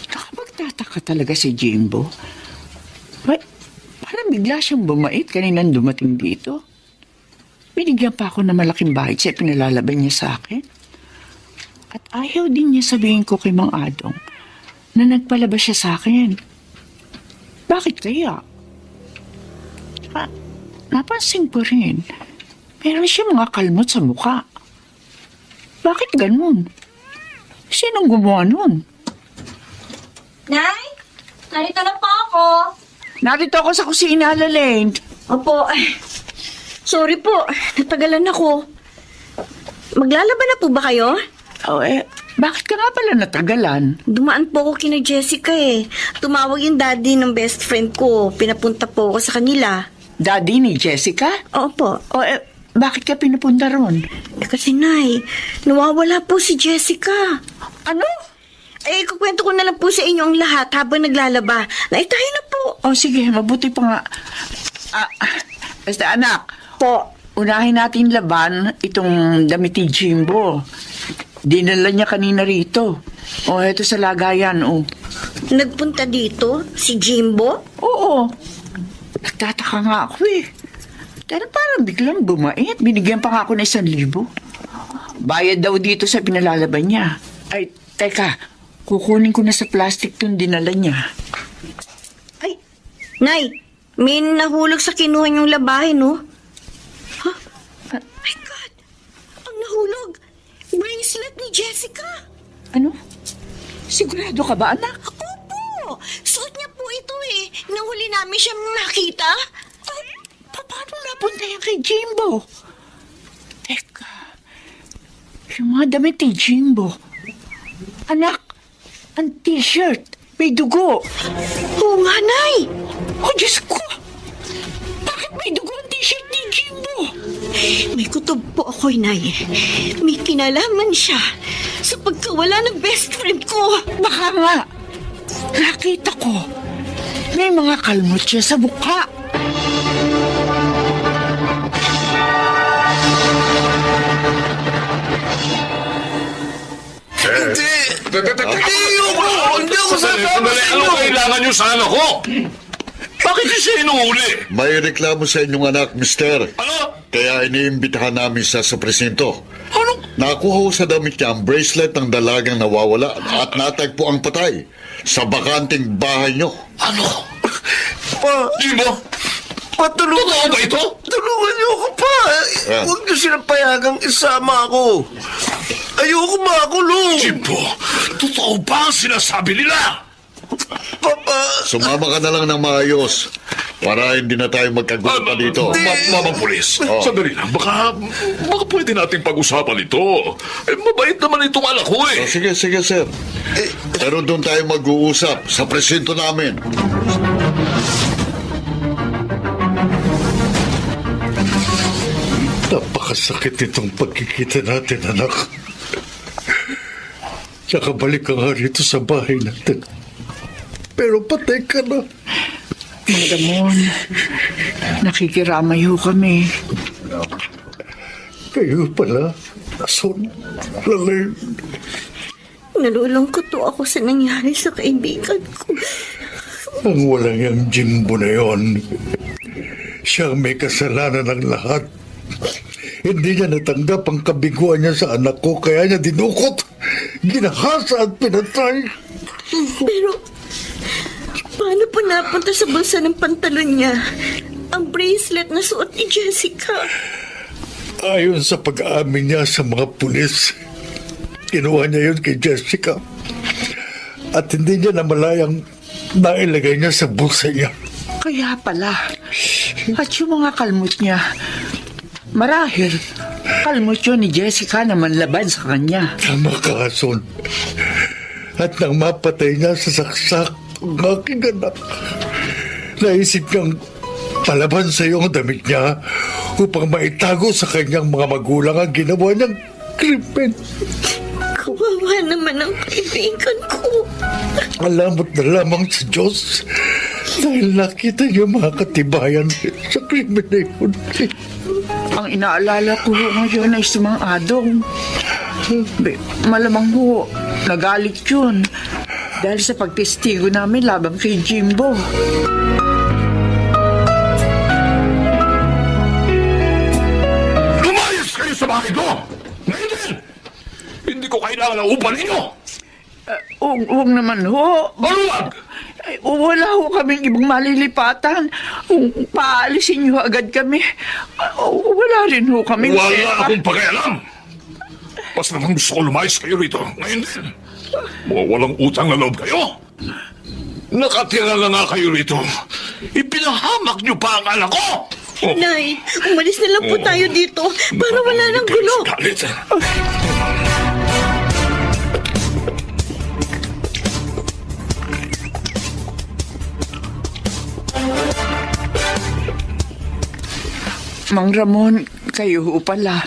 Nakapagtataka talaga si Jimbo. Parang bigla siyang bumait kaninang dumating dito. Binigyan pa ako ng malaking bayad siya pinalalaban niya sa akin. At ayaw din niya sabihin ko kay Mang Adong na nagpalabas siya sa akin. Bakit kaya? Napansin ko rin, meron siya mga kalmot sa mukha. Bakit ganun? Sinong gumawa nun? Nay, narito na po ako. Narito ako sa kusina, Lalaine. Opo, sorry po, natagalan ako. Maglalaban na po ba kayo? Oh, bakit ka nga pala natagalan? Dumaan po ako kina Jessica eh. Tumawag yung daddy ng best friend ko. Pinapunta po ako sa kanila. Daddy ni Jessica? Opo. Oh, bakit ka pinapunta ron? Kasi Nay, nawawala po si Jessica. Ano? Kukwento ko na lang po sa inyo ang lahat habang naglalaba. Naitayo na po. Oh, sige, mabuti pa nga. Basta anak, unahin natin laban itong damit ni Jimbo. Dinala niya kanina rito. Oh, eto sa lagayan, oh. Nagpunta dito? Si Jimbo? Oo. Nagtataka nga ako eh. Pero parang biglang bumait. Binigyan pa nga ako ng 1,000. Bayad daw dito sa pinalalaban niya. Ay, teka. Kukunin ko na sa plastic yung dinala niya. Nay, may nahulog sa kinuha niyong labahin, no? My God! Ang nahulog! Bracelet ni Jessica! Ano? Sigurado ka ba, anak? Opo! Suot niya po ito eh. Nahuli namin siyang nakita. Paano napunta yan kay Jimbo? Teka, yung mga damit ni Jimbo. Anak, ang t-shirt, may dugo. Oo nga, Nay! Oh, Diyos ko! Bakit may dugo ang t-shirt ni Jimbo? May kutob po ako, Nay. May kinalaman siya sa pagkawala ng best friend ko. Baka nga. Nakita ko. May mga kalmot siya sa mukha. Hindi! Hindi ako sasama sa inyo! Ano kailangan nyo sa anak ko? Bakit siya inuuli? May reklamo sa inyong anak, mister. Ano? Kaya iniimbitahan namin sa presinto. Ano? Nakuha ko sa damit niya ang bracelet ng dalagang nawawala at natagpo ang patay sa bakanting bahay niyo. Ano? Jimbo! Patulungan! Totoo ba ito? Tulungan niyo ako pa! Huwag niyo silang payagang isama ako! Ayoko makulong! Jimbo, totoo ba ang sinasabi nila? Papa! Sumama ka na lang ng maayos para hindi na tayo magkagulo pa dito. Mamang pulis, sandali lang. Baka pwede nating pag-usapan ito. Mabait naman itong anak ko eh. Sige, sir. Pero doon tayo mag-uusap sa presinto namin. Napakasakit itong pagkikita natin, anak. Nakabalik ka nga rito sa bahay natin. Pero patay ka na. Mga Ramon, nakikiramay ho kami. Kayo pala, Ason, Lalay. Nalulungkot to ako sa nangyari sa kaibigan ko. Ang walang yung Jimbo na yon. Siya ang may kasalanan ng lahat. Hindi niya natanggap ang kabiguan niya sa anak ko, kaya niya dinukot, ginahasa at pinatay. Pero, paano po napunta sa bulsa ng pantalon niya ang bracelet na suot ni Jessica? Ayon sa pag-aamin niya sa mga pulis, kinuha niya yun kay Jessica. At hindi niya namalayang nailagay niya sa bulsa niya. Kaya pala. At yung mga kalmot niya, marahil, kalmot yun ni Jessica na manlaban sa kanya. Tama ka, Ason. At nang mapatay niya sa saksak ang aking anak, naisip niyang palaban sa iyo ang damit niya upang maitago sa kanyang mga magulang ang ginawa niyang krimen. Kawawa naman ang kaibigan ko. Alamot na lamang sa Diyos dahil nakita niyo mga katibayan sa krimen na yun. Ang inaalala ko ngayon ay si Mang Adong. Malamang ho, nagalit yun dahil sa pagtestigo namin labang kay Jimbo. Lumayas kayo sa bahay ko! Ngayon din! Hindi ko kailangan ng upa ninyo! Huwag naman ho. Maluwag! Wala ho kaming ibang malilipatan. Kung paalisin niyo agad kami, wala rin ho kaming Wala akong pakialam! Basta naman gusto ko lumayas kayo rito. Ngayon din. Walang utang na loob kayo. Nakatira na nga kayo rito. Ipinahamak niyo pa ang anak ko! Nay, umalis na lang po tayo dito para wala nang gulo. Galit. Mang Ramon, kayo ho pala.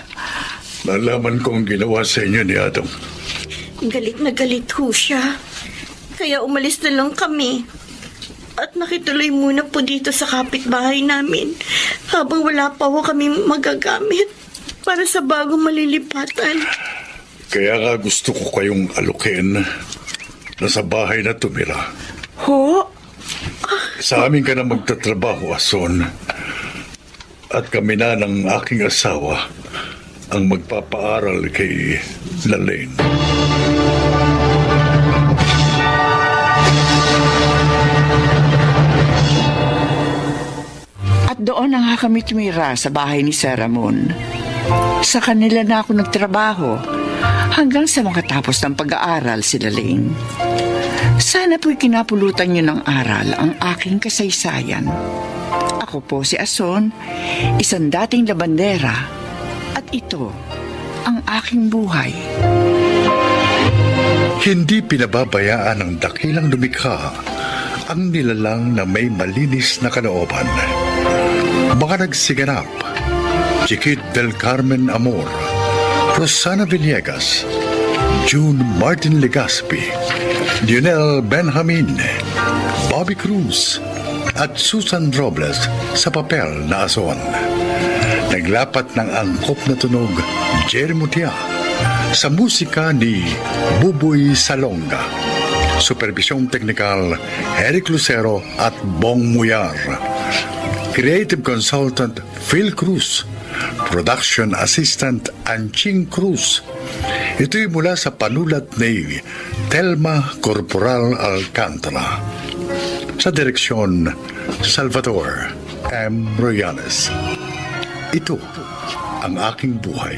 Nalaman ko ang ginawa sa inyo ni Adong. Galit na galit ho siya. Kaya umalis na lang kami. At nakituloy muna po dito sa kapitbahay namin habang wala pa ho kami magagamit para sa bagong malilipatan. Kaya nga gusto ko kayong alukin na sa bahay na tumira. Ho? Sa amin ka na magtatrabaho, Ason. At kami na ng aking asawa ang magpapaaral kay Lalaine. Doon na nga kami tumira sa bahay ni Sir Ramon. Sa kanila na ako nagtrabaho hanggang sa makatapos ng pag-aaral si Lane. Sana po'y kinapulutan niyo ng aral ang aking kasaysayan. Ako po si Ason, isang dating labandera, at ito ang aking buhay. Hindi pinababayaan ng dakilang lumikha ang nilalang na may malinis na kalooban. Mga nagsiganap, Chiquit del Carmen Amor, Rosana Villegas, June Martin Legaspi, Lionel Benjamin, Bobby Cruz, at Susan Robles sa papel na Ason. Naglapat ng angkop na tunog, Jerry Mutia, sa musika ni Buboy Salonga. Supervisyong teknikal, Eric Lucero at Bong Muyar. Creative Consultant, Phil Cruz. Production Assistant, Anching Cruz. Ito'y mula sa panulat ni Telma Corporal Alcantara. Sa direksyon, Salvador M. Royales. Ito ang aking buhay.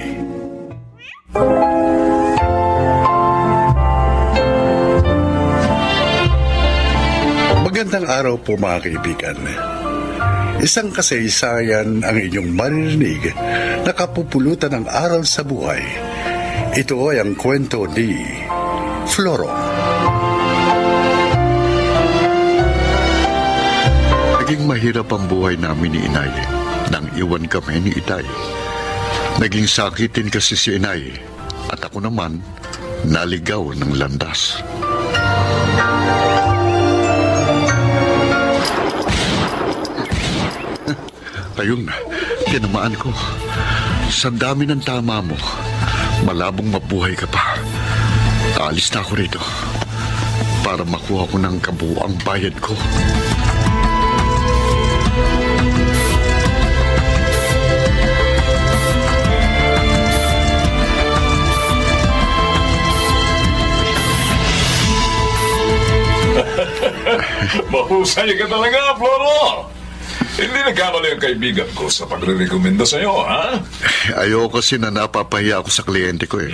Magandang araw po mga kaibigan. Isang kasaysayan ang inyong maririnig na kapupulutan ng aral sa buhay. Ito ay ang kwento ni Floro. Naging mahirap ang buhay namin ni Inay nang iwan kami ni Itay. Naging sakitin kasi si Inay at ako naman naligaw ng landas. Ayun, tinamaan ko. Sa dami ng tama mo, malabong mabuhay ka pa. Aalis na ako rito para makuha ko ng kabuuang bayad ko. Mahusay ka talaga, Floro! Hindi nagkamali ang kaibigan ko sa pagre-rekomenda sa'yo, ha? Ayoko kasi na napapahiya ako sa kliyente ko eh.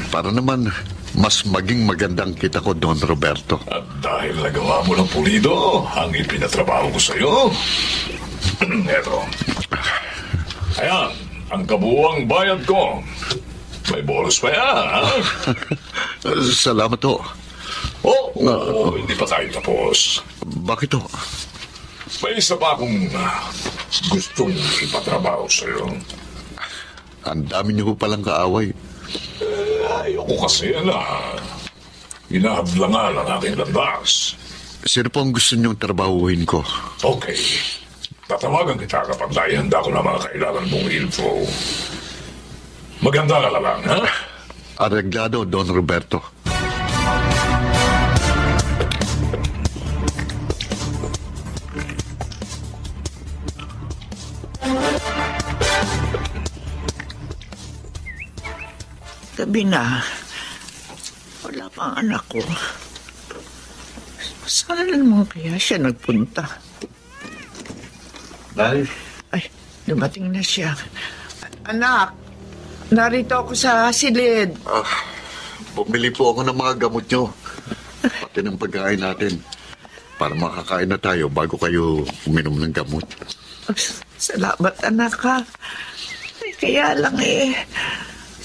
Para naman mas maging magandang kita ko, Don Roberto. At dahil nagawa mo ng pulido ang ipinatrabaho ko sa'yo, eto. Ayan, ang kabuuang bayad ko. May bonus pa yan, ha? Salamat ho. Hindi pa tayo tapos. Bakit ho? May isa pa akong gustong ipatrabaho sa'yo. Ang dami niyo palang kaaway. Ayoko kasi na hinahadlangan ang aking landas. Sino po ang gusto niyong trabahuhin ko? Okay. Tatawagan kita kapag naihanda ko na mga kailangan mong info. Maganda ka lang, ha? Areglado, Don Roberto. Gabi na. Wala pa ang anak ko. Saan naman kaya siya nagpunta? Nay? Ay, dumating na siya. Anak, narito ako sa silid. Bumili po ako ng mga gamot nyo. Pati ng pagkain natin. Para makakain na tayo bago kayo uminom ng gamot. Salamat, anak, ha. Ay, kaya lang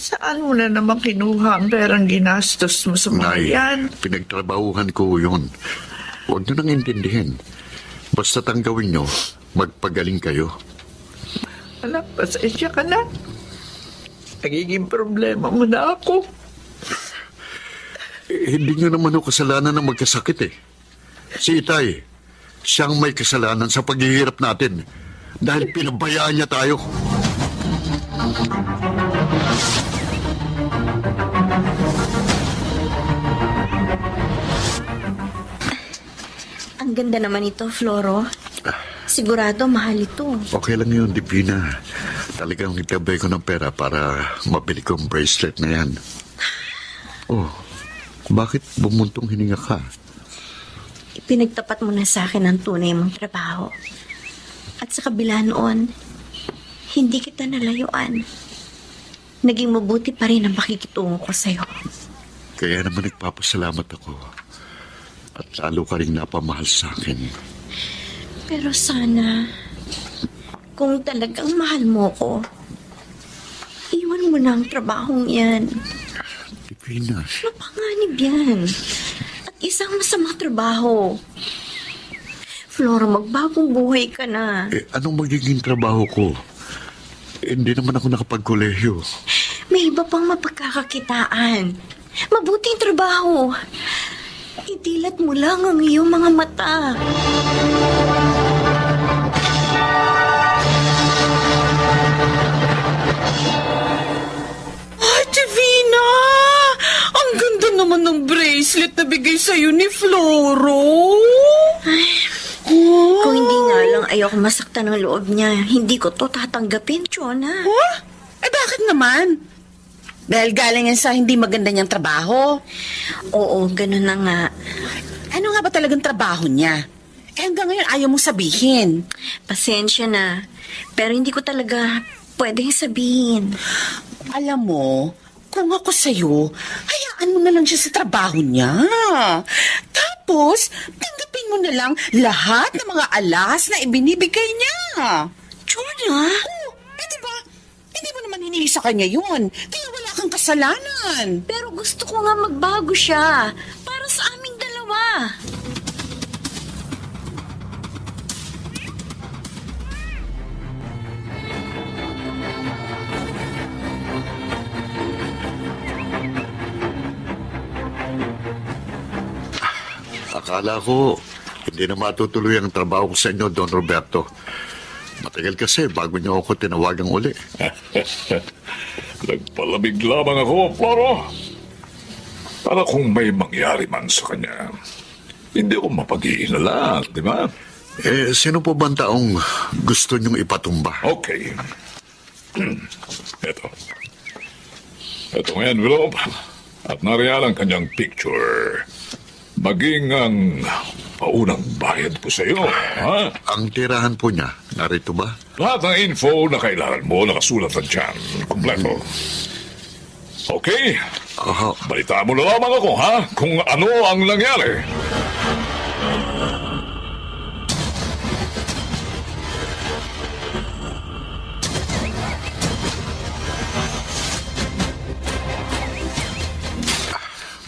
saan mo na naman kinuha ang perang ginastos mo sa mga yan? Pinagtrabahuhan ko yun. Huwag nyo nang intindihin. Basta tanggawin nyo, magpagaling kayo. Anak, pasensya ka na. Nagiging problema mo na ako. Hindi nyo naman ako kasalanan na magkasakit eh. Si Itay, siyang may kasalanan sa paghihirap natin dahil pinabayaan niya tayo. Ang ganda naman ito, Floro. Sigurado mahal ito. Okay lang yun, Divina. Talagang nagtabay ko ng pera para mabili ko ang bracelet na yan. Oh, bakit bumuntong hininga ka? Pinagtapat mo na sa akin ang tunay mong trabaho. At sa kabila noon, hindi kita nalayuan. Naging mabuti pa rin ang pakikitungo ko sa'yo. Kaya naman nagpapasalamat ako. At lalo ka rin napamahal sa akin. Pero sana, kung talagang mahal mo ko, iwan mo na ang trabahong yan. Divina. Mapanganib yan. At isang masamang trabaho. Flora, magbagong buhay ka na. Anong magiging trabaho ko? Hindi naman ako nakapagkolehiyo. May iba pang mapagkakakitaan. Mabuting trabaho. Itilat mo lang ang iyong mga mata. Ay, Divina! Ang ganda naman ng bracelet na bigay sa'yo ni Floro. Kung hindi nga lang ayoko masaktan ng loob niya, hindi ko to tatanggapin, Chona. Bakit naman? Dahil galing yan sa hindi maganda niyang trabaho? Oo, ganun na nga. Ano nga ba talagang trabaho niya? Hanggang ngayon ayaw mong sabihin. Pasensya na. Pero hindi ko talaga pwedeng sabihin. Alam mo, kung ako sa'yo, hayaan mo na lang siya sa trabaho niya. Tapos, tanggapin mo na lang lahat ng mga alas na ibinibigay niya. Chona? Diba? Hindi mo naman hinihi sa kanya yun. Kaya wala kang kasalanan. Pero gusto ko nga magbago siya. Para sa aming dalawa. Akala ko, hindi na matutuloy ang trabaho ko sa inyo, Don Roberto. Matagal kasi bago niyo ako tinawagang uli. Nagpalamig lamang ako, Floro. Para kung may mangyari man sa kanya, hindi ako mapag-iinala, di ba? Sino po ba ang taong gusto niyong ipatumba? Okay. Ito ang envelope. At nariyan ang kanyang picture. Maging ang paunang bayad po sa iyo, ha? Ang tirahan po niya, narito ba? Lahat ng info na kailangan mo nakasulat na dyan. Kompleto. Okay? Balitaan mo na lamang ako, ha? Kung ano ang nangyari.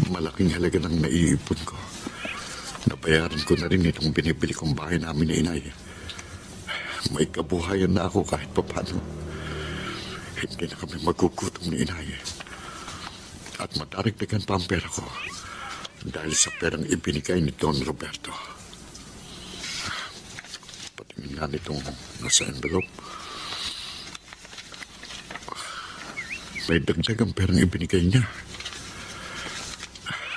Malaking halaga ng naiipon ko. Nabayaran ko na rin itong binibili kong bahay namin ni Inay. May kabuhayan na ako kahit papano. Hindi na kami magkukutom ni Inay. At madaragdagan pa ang pera ko dahil sa perang ibinigay ni Don Roberto. Patingin nga nitong nasa envelope. May dagdag ang perang ibinigay niya.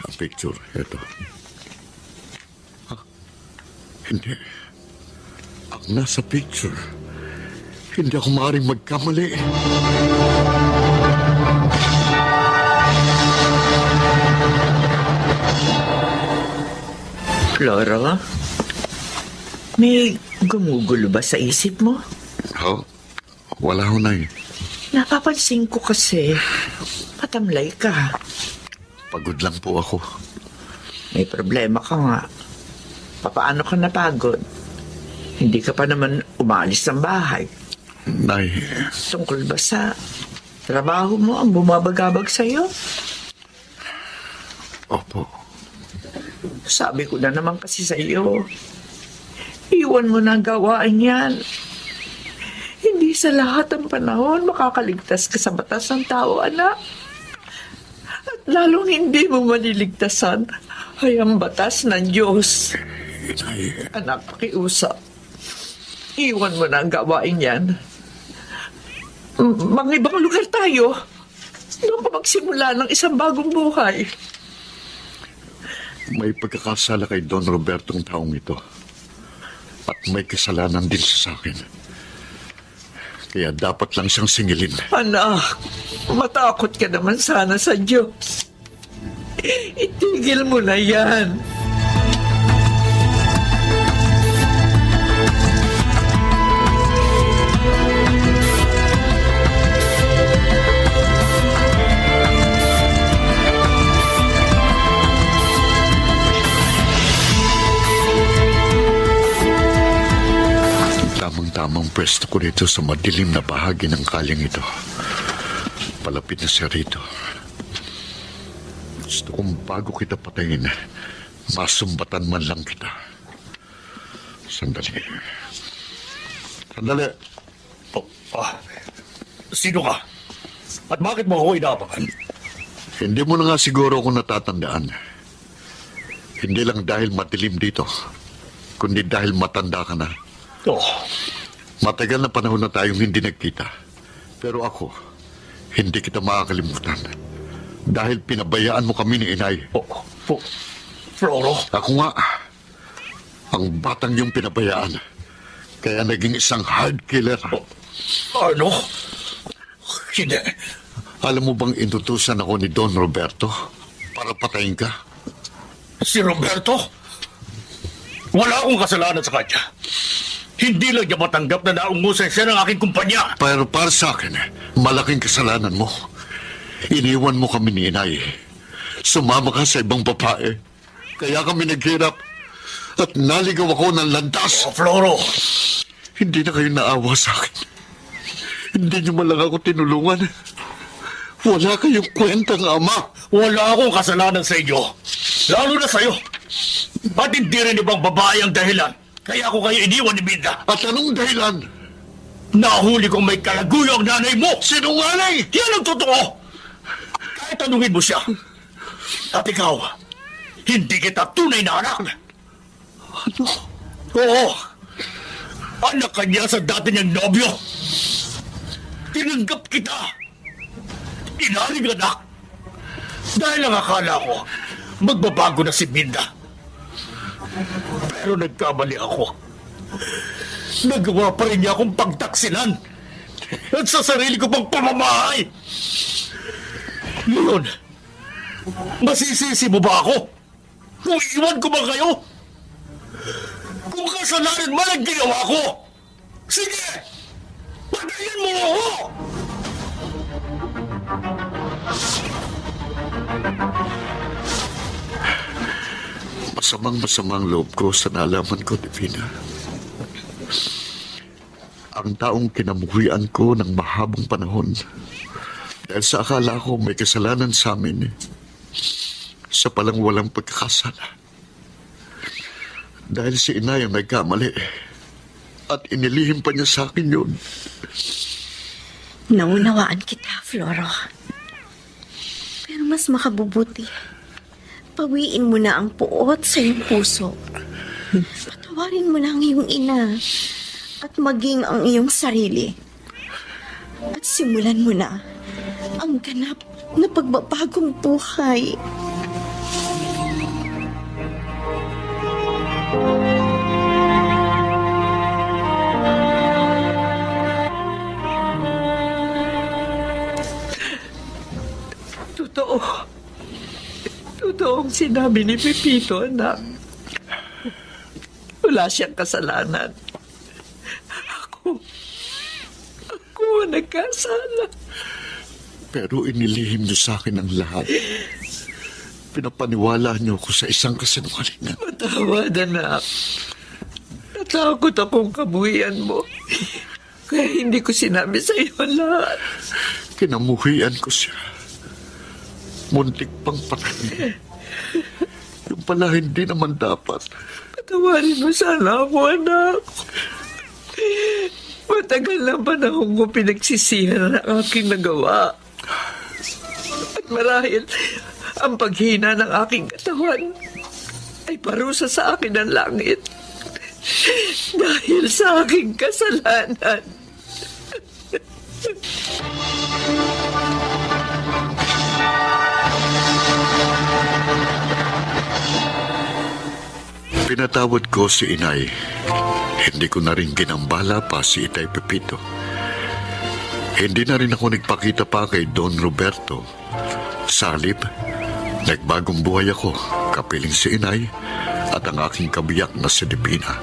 Ang picture, eto. Hindi. Ang nasa picture, hindi ako maaaring magkamali. Flora, may gumugulo ba sa isip mo? Wala ho na Napapansin ko kasi, matamlay ka. Pagod lang po ako. May problema ka nga. Paano ka napagod? Hindi ka pa naman umalis ng bahay. Nay. Tungkol ba sa trabaho mo ang bumabagabag sa'yo? Opo. Sabi ko na naman kasi sa'yo, iwan mo na ang gawain yan. Hindi sa lahat ng panahon makakaligtas ka sa batas ng tao, anak. At lalong hindi mo maliligtasan ay ang batas ng Diyos. Anak, pakiusap. Iwan mo na ang gawain yan. Ibang lugar tayo. Doon ka magsimula ng isang bagong buhay. May pagkakasala kay Don Roberto ang taong ito. At may kasalanan din sa akin. Kaya dapat lang siyang singilin. Anak, matakot ka naman sana sa Diyos. Itigil mo na yan. tamang pwesto ko rito sa madilim na bahagi ng kalyang ito. Palapit na siya rito. Gusto kong bago kita patayin, masumbatan man lang kita. Sandali. Sino ka? At bakit mo ako inabangan? Hindi mo na nga siguro ako natatandaan. Hindi lang dahil madilim dito, kundi dahil matanda ka na. Matagal na panahon na tayong hindi nagkita. Pero ako, hindi kita makakalimutan. Dahil pinabayaan mo kami ni inay. Floro? Ako nga, ang batang yung pinabayaan. Kaya naging isang hard killer. Ano? Hindi. Alam mo bang inutusan ako ni Don Roberto para patayin ka? Si Roberto? Wala akong kasalanan sa kanya. Hindi lang niya matanggap na naungusan siya ng aking kumpanya. Pero para sa akin, malaking kasalanan mo. Iniwan mo kami ni inay. Sumama ka sa ibang babae. Kaya kami naghirap. At naligaw ako ng landas. Floro! Hindi na kayo naawa sa akin. Hindi niyo man lang ako tinulungan. Wala kayong kwentang ama. Wala akong kasalanan sa inyo. Lalo na sa'yo. Ba't hindi rin ibang babae ang dahilan? Kaya ako kayo iniwan ni Minda. At anong dahilan? Nahuli kong may kalaguyo ang nanay mo. Sinungaling! Yan ang totoo. Kahit tanungin mo siya. At ikaw, hindi kita tunay na anak. Ano? Oo. Anak ka niya sa dati niyang nobyo. Tinanggap kita. Inaring anak. Dahil ang akala ko, magbabago na si Minda. Pero nagkamali ako. Nagawa pa rin niya akong pagtaksilan. At sa sarili ko pang pamamahay. Ngayon, masisisi mo ba ako? Kung iwan ko ba kayo? Kung kasalanan man ang ginawa ko, sige! Patayin mo ako! Masamang loob ko sa nalaman ko, Divina. Ang taong kinamuhian ko ng mahabang panahon dahil sa akala ko may kasalanan sa amin, sa palang walang pagkakasala. Dahil si inay ang nagkamali at inilihim pa niya sa akin yun. Naunawaan kita, Floro. Pero mas makabubuti. Pawiin mo na ang puot sa iyong puso. Patawarin mo na ang iyong ina at maging ang iyong sarili. At simulan mo na ang ganap na pagbabagong buhay. Totoo ang sinabi ni Pepito, anak. Wala siyang kasalanan. Ako ang nagkasala. Pero inilihim niyo sa akin ang lahat. Pinapaniwala niyo ako sa isang kasinungalingan. Matawad, anak. Natakot akong kabuhian mo. Kaya hindi ko sinabi sa iyo lahat. Kinamuhian ko siya. Muntik pang patay. Yung pala hindi naman dapat. Patawarin mo sana ako, anak. Matagal na panahon ko pinagsisihan ang aking nagawa. At marahil ang paghina ng aking katawan ay parusa sa akin ng langit. Dahil sa aking kasalanan. Pinatawad ko si inay. Hindi ko na rin ginambala pa si Itay Pepito. Hindi na rin ako nagpakita pa kay Don Roberto. Sa halip, nagbagong buhay ako, kapiling si inay at ang aking kabiyak na si Divina.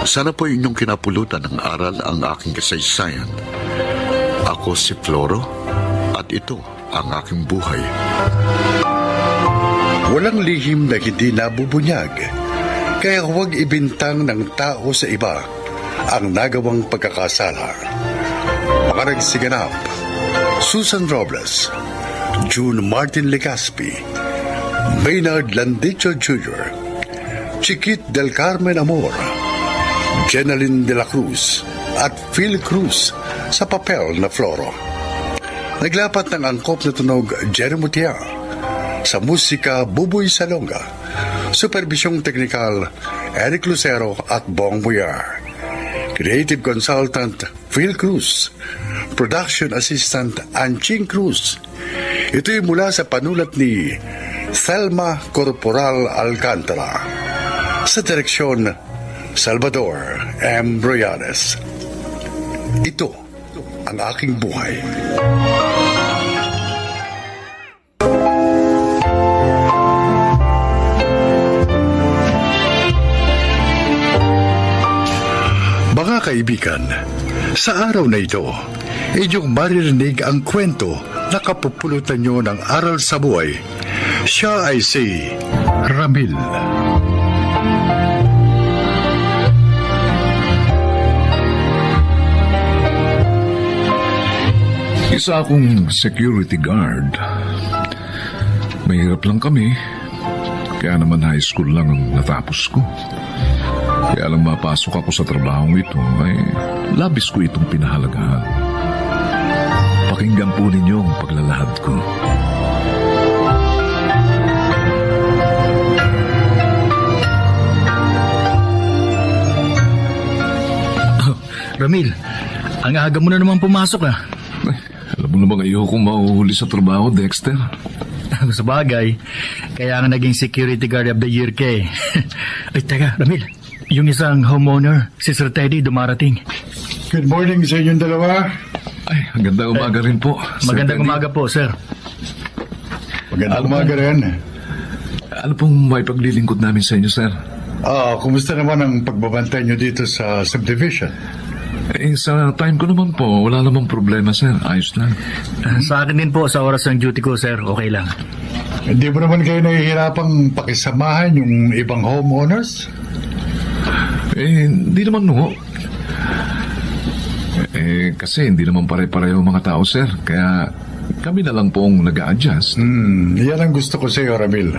Sana po inyong kinapulutan ng aral ang aking kasaysayan. Ako si Floro at ito ang aking buhay. Walang lihim na hindi nabubunyag, kaya huwag ibintang ng tao sa iba ang nagawang pagkakasala. Mga nagsiganap: Susan Robles, June Martin Legaspi, Maynard Landicho Jr., Chiquit del Carmen Amor, Jenaline de la Cruz at Phil Cruz sa papel na Floro. Naglapat ng angkop na tunog Jerry Mutia, sa musika Buboy Salonga, supervisyong teknikal Eric Lucero at Bong Buyar, creative consultant Phil Cruz, production assistant Anching Cruz. Ito'y mula sa panulat ni Thelma Corporal Alcantara, sa direksyon Salvador M. Broyales. Ito ang aking buhay. Mga kaibigan, sa araw na ito, inyong maririnig ang kwento na kapupulutan nyo ng aral sa buhay. Siya ay si Ramil. Isa akong security guard. Mahirap lang kami. Kaya naman high school lang ang natapos ko. Kaya lang mapasok ako sa trabahong ito ay labis ko itong pinahalagahan. Pakinggan po ninyo ang paglalahad ko. Ramil, ang aga mo na naman pumasok ah. Alam mo namang ayokong mahuhuli sa trabaho, Dexter. Sa bagay, kaya nga naging security guard of the year ka eh. Ay, teka, Ramil, yung isang homeowner, si Sir Teddy, dumarating. Good morning sa inyong dalawa. Ay, magandang umaga rin po. Magandang umaga po, sir. Magandang umaga rin. Ano pong may paglilingkod namin sa inyo, sir? Kumusta naman ang pagbabantay nyo dito sa subdivision? Sa time ko naman po, wala namang problema, sir. Ayos lang. Sa akin din po, sa oras ng duty ko, sir, okay lang. Hindi mo naman kayo nahihirapang pakisamahan yung ibang homeowners? Hindi naman no. Kasi hindi naman pare-pareho mga tao, sir. Kaya kami na lang pong nag-a-adjust. Yan ang gusto ko sa iyo, Ramil.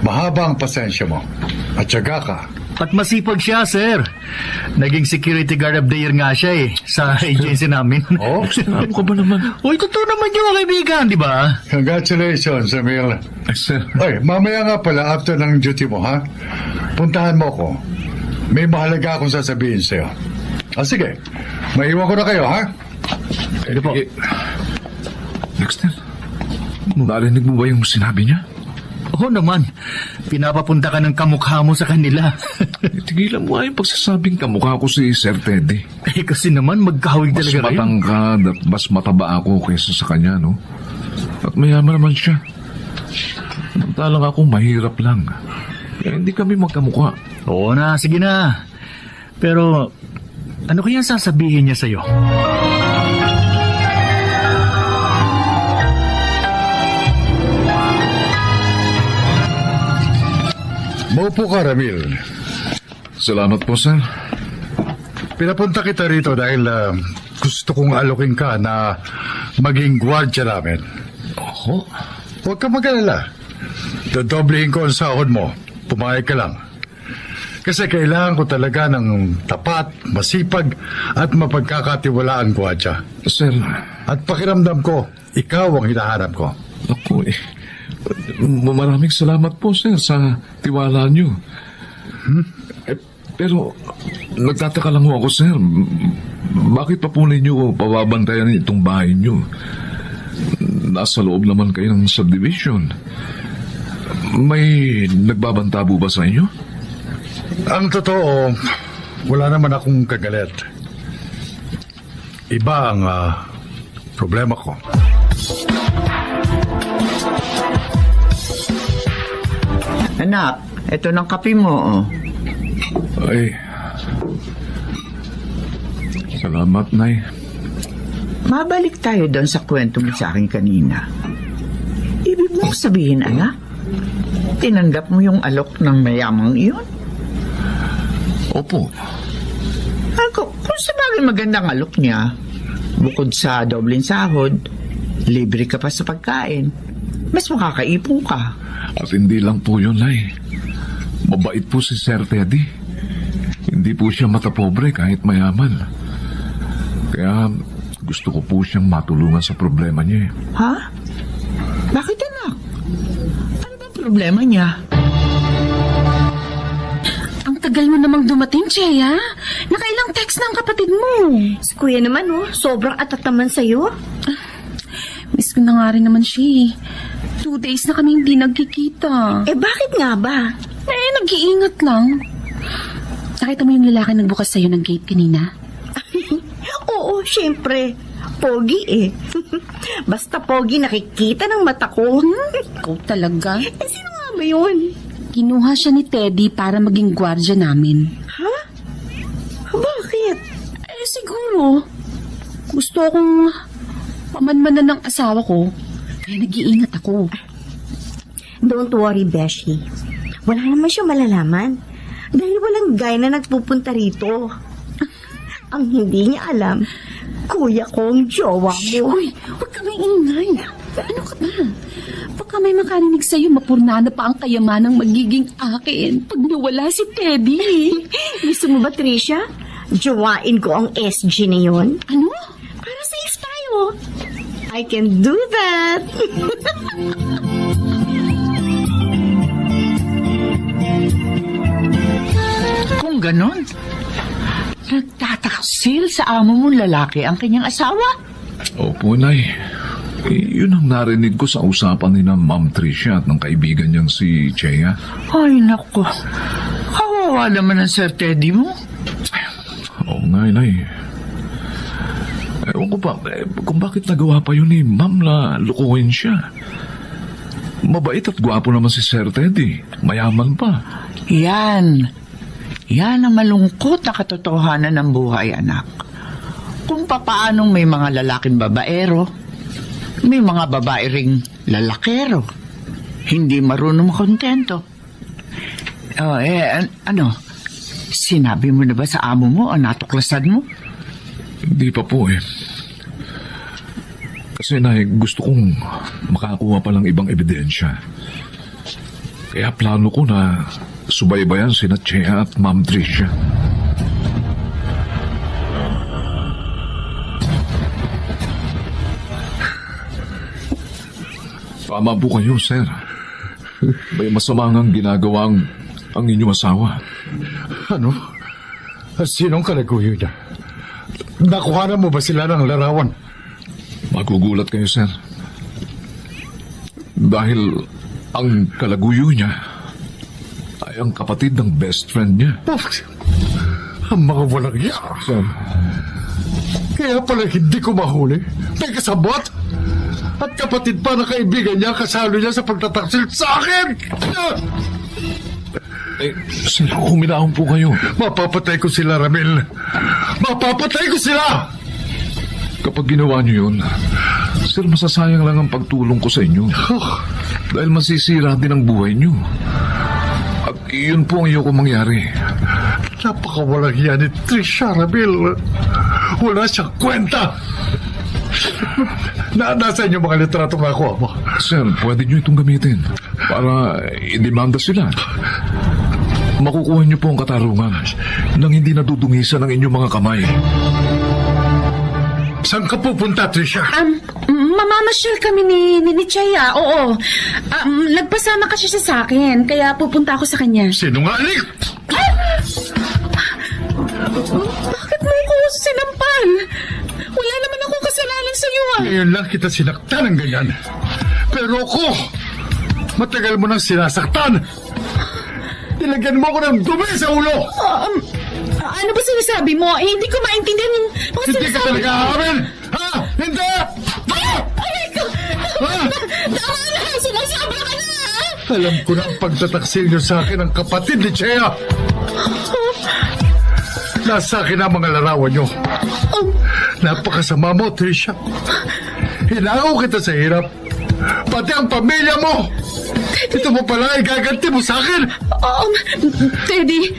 Mahaba ang pasensya mo. At syaga ka. At masipag siya, sir. Naging security guard of the year nga siya eh, sa agency namin. Oh? Ano ka ba naman? Uy, totoo naman yung mga kaibigan, di ba? Congratulations, Ramil. Sir. Ay, mamaya nga pala, after ng duty mo, ha? Puntahan mo ko. May mahalaga akong sasabihin sa'yo. Sige. Maiwan ko na kayo, ha? Pwede po. Dexter, narinig mo ba yung sinabi niya? Oo naman. Pinapapunta ka ng kamukha mo sa kanila. Tigilan mo yung pagsasabing kamukha ko si Sir Teddy. Kasi naman magkahawig talaga kayo. Mas matangkad at mas mataba ako kaysa sa kanya, no? At mayaman naman siya. Samantalang ako mahirap lang. Kaya hindi kami magkamukha. Oo na, sige na. Pero ano kaya sasabihin niya sa'yo? Maupo ka, Ramil. Salamat po, sir. Pinapunta kita rito dahil gusto kong alokin ka na maging gwardya namin. Oho. Huwag ka mag-alala. Dodoblehin ko ang sahod mo. Pumayag ka lang. Kasi kailangan ko talaga ng tapat, masipag at mapagkakatiwalaang gwardya. Sir. At pakiramdam ko, ikaw ang hinahanap ko. Ako maraming salamat po, sir, sa tiwala niyo. Pero nagtataka lang ako, sir. Bakit pa po ninyo pababantayan itong bahay niyo? Nasa loob naman kayo ng subdivision. May nagbabanta po ba sa inyo? Ang totoo, wala naman akong kagalit. Iba ang problema ko. Anak, ito ng kape mo. Ay, salamat, Nay. Mabalik tayo doon sa kwento mo sa akin kanina. Ibig mong sabihin, anak, tinanggap mo yung alok ng mayamang iyon? Opo. Kung sa bagay magandang alok niya, bukod sa dobleng sahod, libre ka pa sa pagkain. Mas makakaipon ka. At hindi lang po yun, Nay. Mabait po si Sir Teddy. Hindi po siya matapobre kahit mayaman. Kaya gusto ko po siyang matulungan sa problema niya. Ha? Bakit, anak? Ano bang problema niya? Ang tagal mo namang dumating, Cheya. Nakailang text ng kapatid mo. Si Kuya naman, sobrang atat naman sa'yo. Miss ko na nga rin naman siya. 2 days na kami hindi nagkikita. Bakit nga ba? Nag-iingat lang. Nakita mo yung lalaki nagbukas sa'yo ng gate kanina? Oo, syempre. Pogi Basta pogi nakikita ng mata ko. Ikaw talaga? Sino nga ba yun? Kinuha siya ni Teddy para maging gwardya namin. Ha? Bakit? Siguro. Gusto akong pamanmanan ng asawa ko. Kaya nag-iingat ako. Don't worry, Beshi. Wala naman siya malalaman. Dahil walang guy na nagpupunta rito. Ang hindi niya alam, kuya kong jowa mo. Uy, huwag ka maingay. Ano ka ba? Baka may makarinig sa'yo, mapurnana pa ang kayamanang magiging akin pag nawala si Teddy. Gusto mo ba, Tricia? Jowain ko ang SG na yun. Ano? Para safe tayo. I can do that. Kung ganon, nagtataksil sa amo mong lalaki ang kanyang asawa? Opo, Nay. Yun ang narinig ko sa usapan ni na Ma'am Tricia at ng kaibigan niyang si Cheya. Ay, nako. Kawawa naman ang Sir Teddy mo. Oo nga, Nay. Ewan ko pa, kung bakit nagawa pa yun ni Ma'am na lukuhin siya. Mabait at gwapo naman si Sir Teddy. Mayaman pa. Yan ang malungkot na katotohanan ng buhay, anak. Kung papaanong may mga lalaking babaero, may mga babae ring lalakero. Hindi marunong makontento. Sinabi mo na ba sa amo mo ang natuklasan mo? Hindi pa po eh. Kasi gusto kong makakuha pa ng ibang ebidensya. Kaya plano ko na subaybayan sina Cheya at Ma'am Tricia. Tama po kayo, sir. May masama ngang ginagawa ang inyong asawa. Ano? Sinong kalaguyo niya? Nakuha mo ba sila ng larawan? Magugulat kayo, sir. Dahil ang kalaguyo niya ay ang kapatid ng best friend niya. Ang mga walang iya. Sir. Kaya pala hindi ko mahuli. May kasabot. At kapatid pa na kaibigan niya kasalo niya sa pagtataksil sa akin. Sir, huminahon po kayo. Mapapatay ko sila, Ramil. Mapapatay ko sila! Kapag ginawa niyo yun, sir, masasayang lang ang pagtulong ko sa inyo. Dahil masisira din ang buhay niyo. At iyon po ang ayoko mangyari. Napakawalang yan ni Tricia, Ramil. Wala siyang kwenta. Nasaan yung mga litratong nakuha mo? Sir, pwede niyo itong gamitin para idemanda sila. Makukuha niyo po ang katarungan nang hindi nadudungisan ang inyong mga kamay. Saan ka pupunta, Tricia? Mamamasyal kami ni Cheya, oo. Nagpasama kasi siya sa akin, kaya pupunta ako sa kanya. Sinungaling! Bakit mo ko sinampal? Wala naman akong kasalanan sa iyo, Ngayon lang kita sinaktan ng ganyan. Pero ako, matagal mo nang sinasaktan. Nilagyan mo ko ng dumi sa ulo. Ano ba sinasabi mo? Hindi ko maintindihan yung mga Hindi sinasabi ka talaga aamin? Ha? Hindi! Aray ko! Tama na! Sumasobra ka na! Alam ko na ang pagtataksil niyo sa akin ang kapatid ni Cheya. Nasa akin ang mga larawan niyo. Napakasama mo, Tricia. Hinango kita sa hirap. Pati ang pamilya mo. Ito mo pala ay gaganti mo sa akin. Teddy,